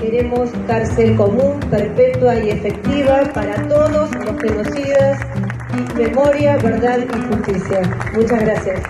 Queremos cárcel común, perpetua y efectiva para todos los genocidas, y memoria, verdad y justicia. Muchas gracias.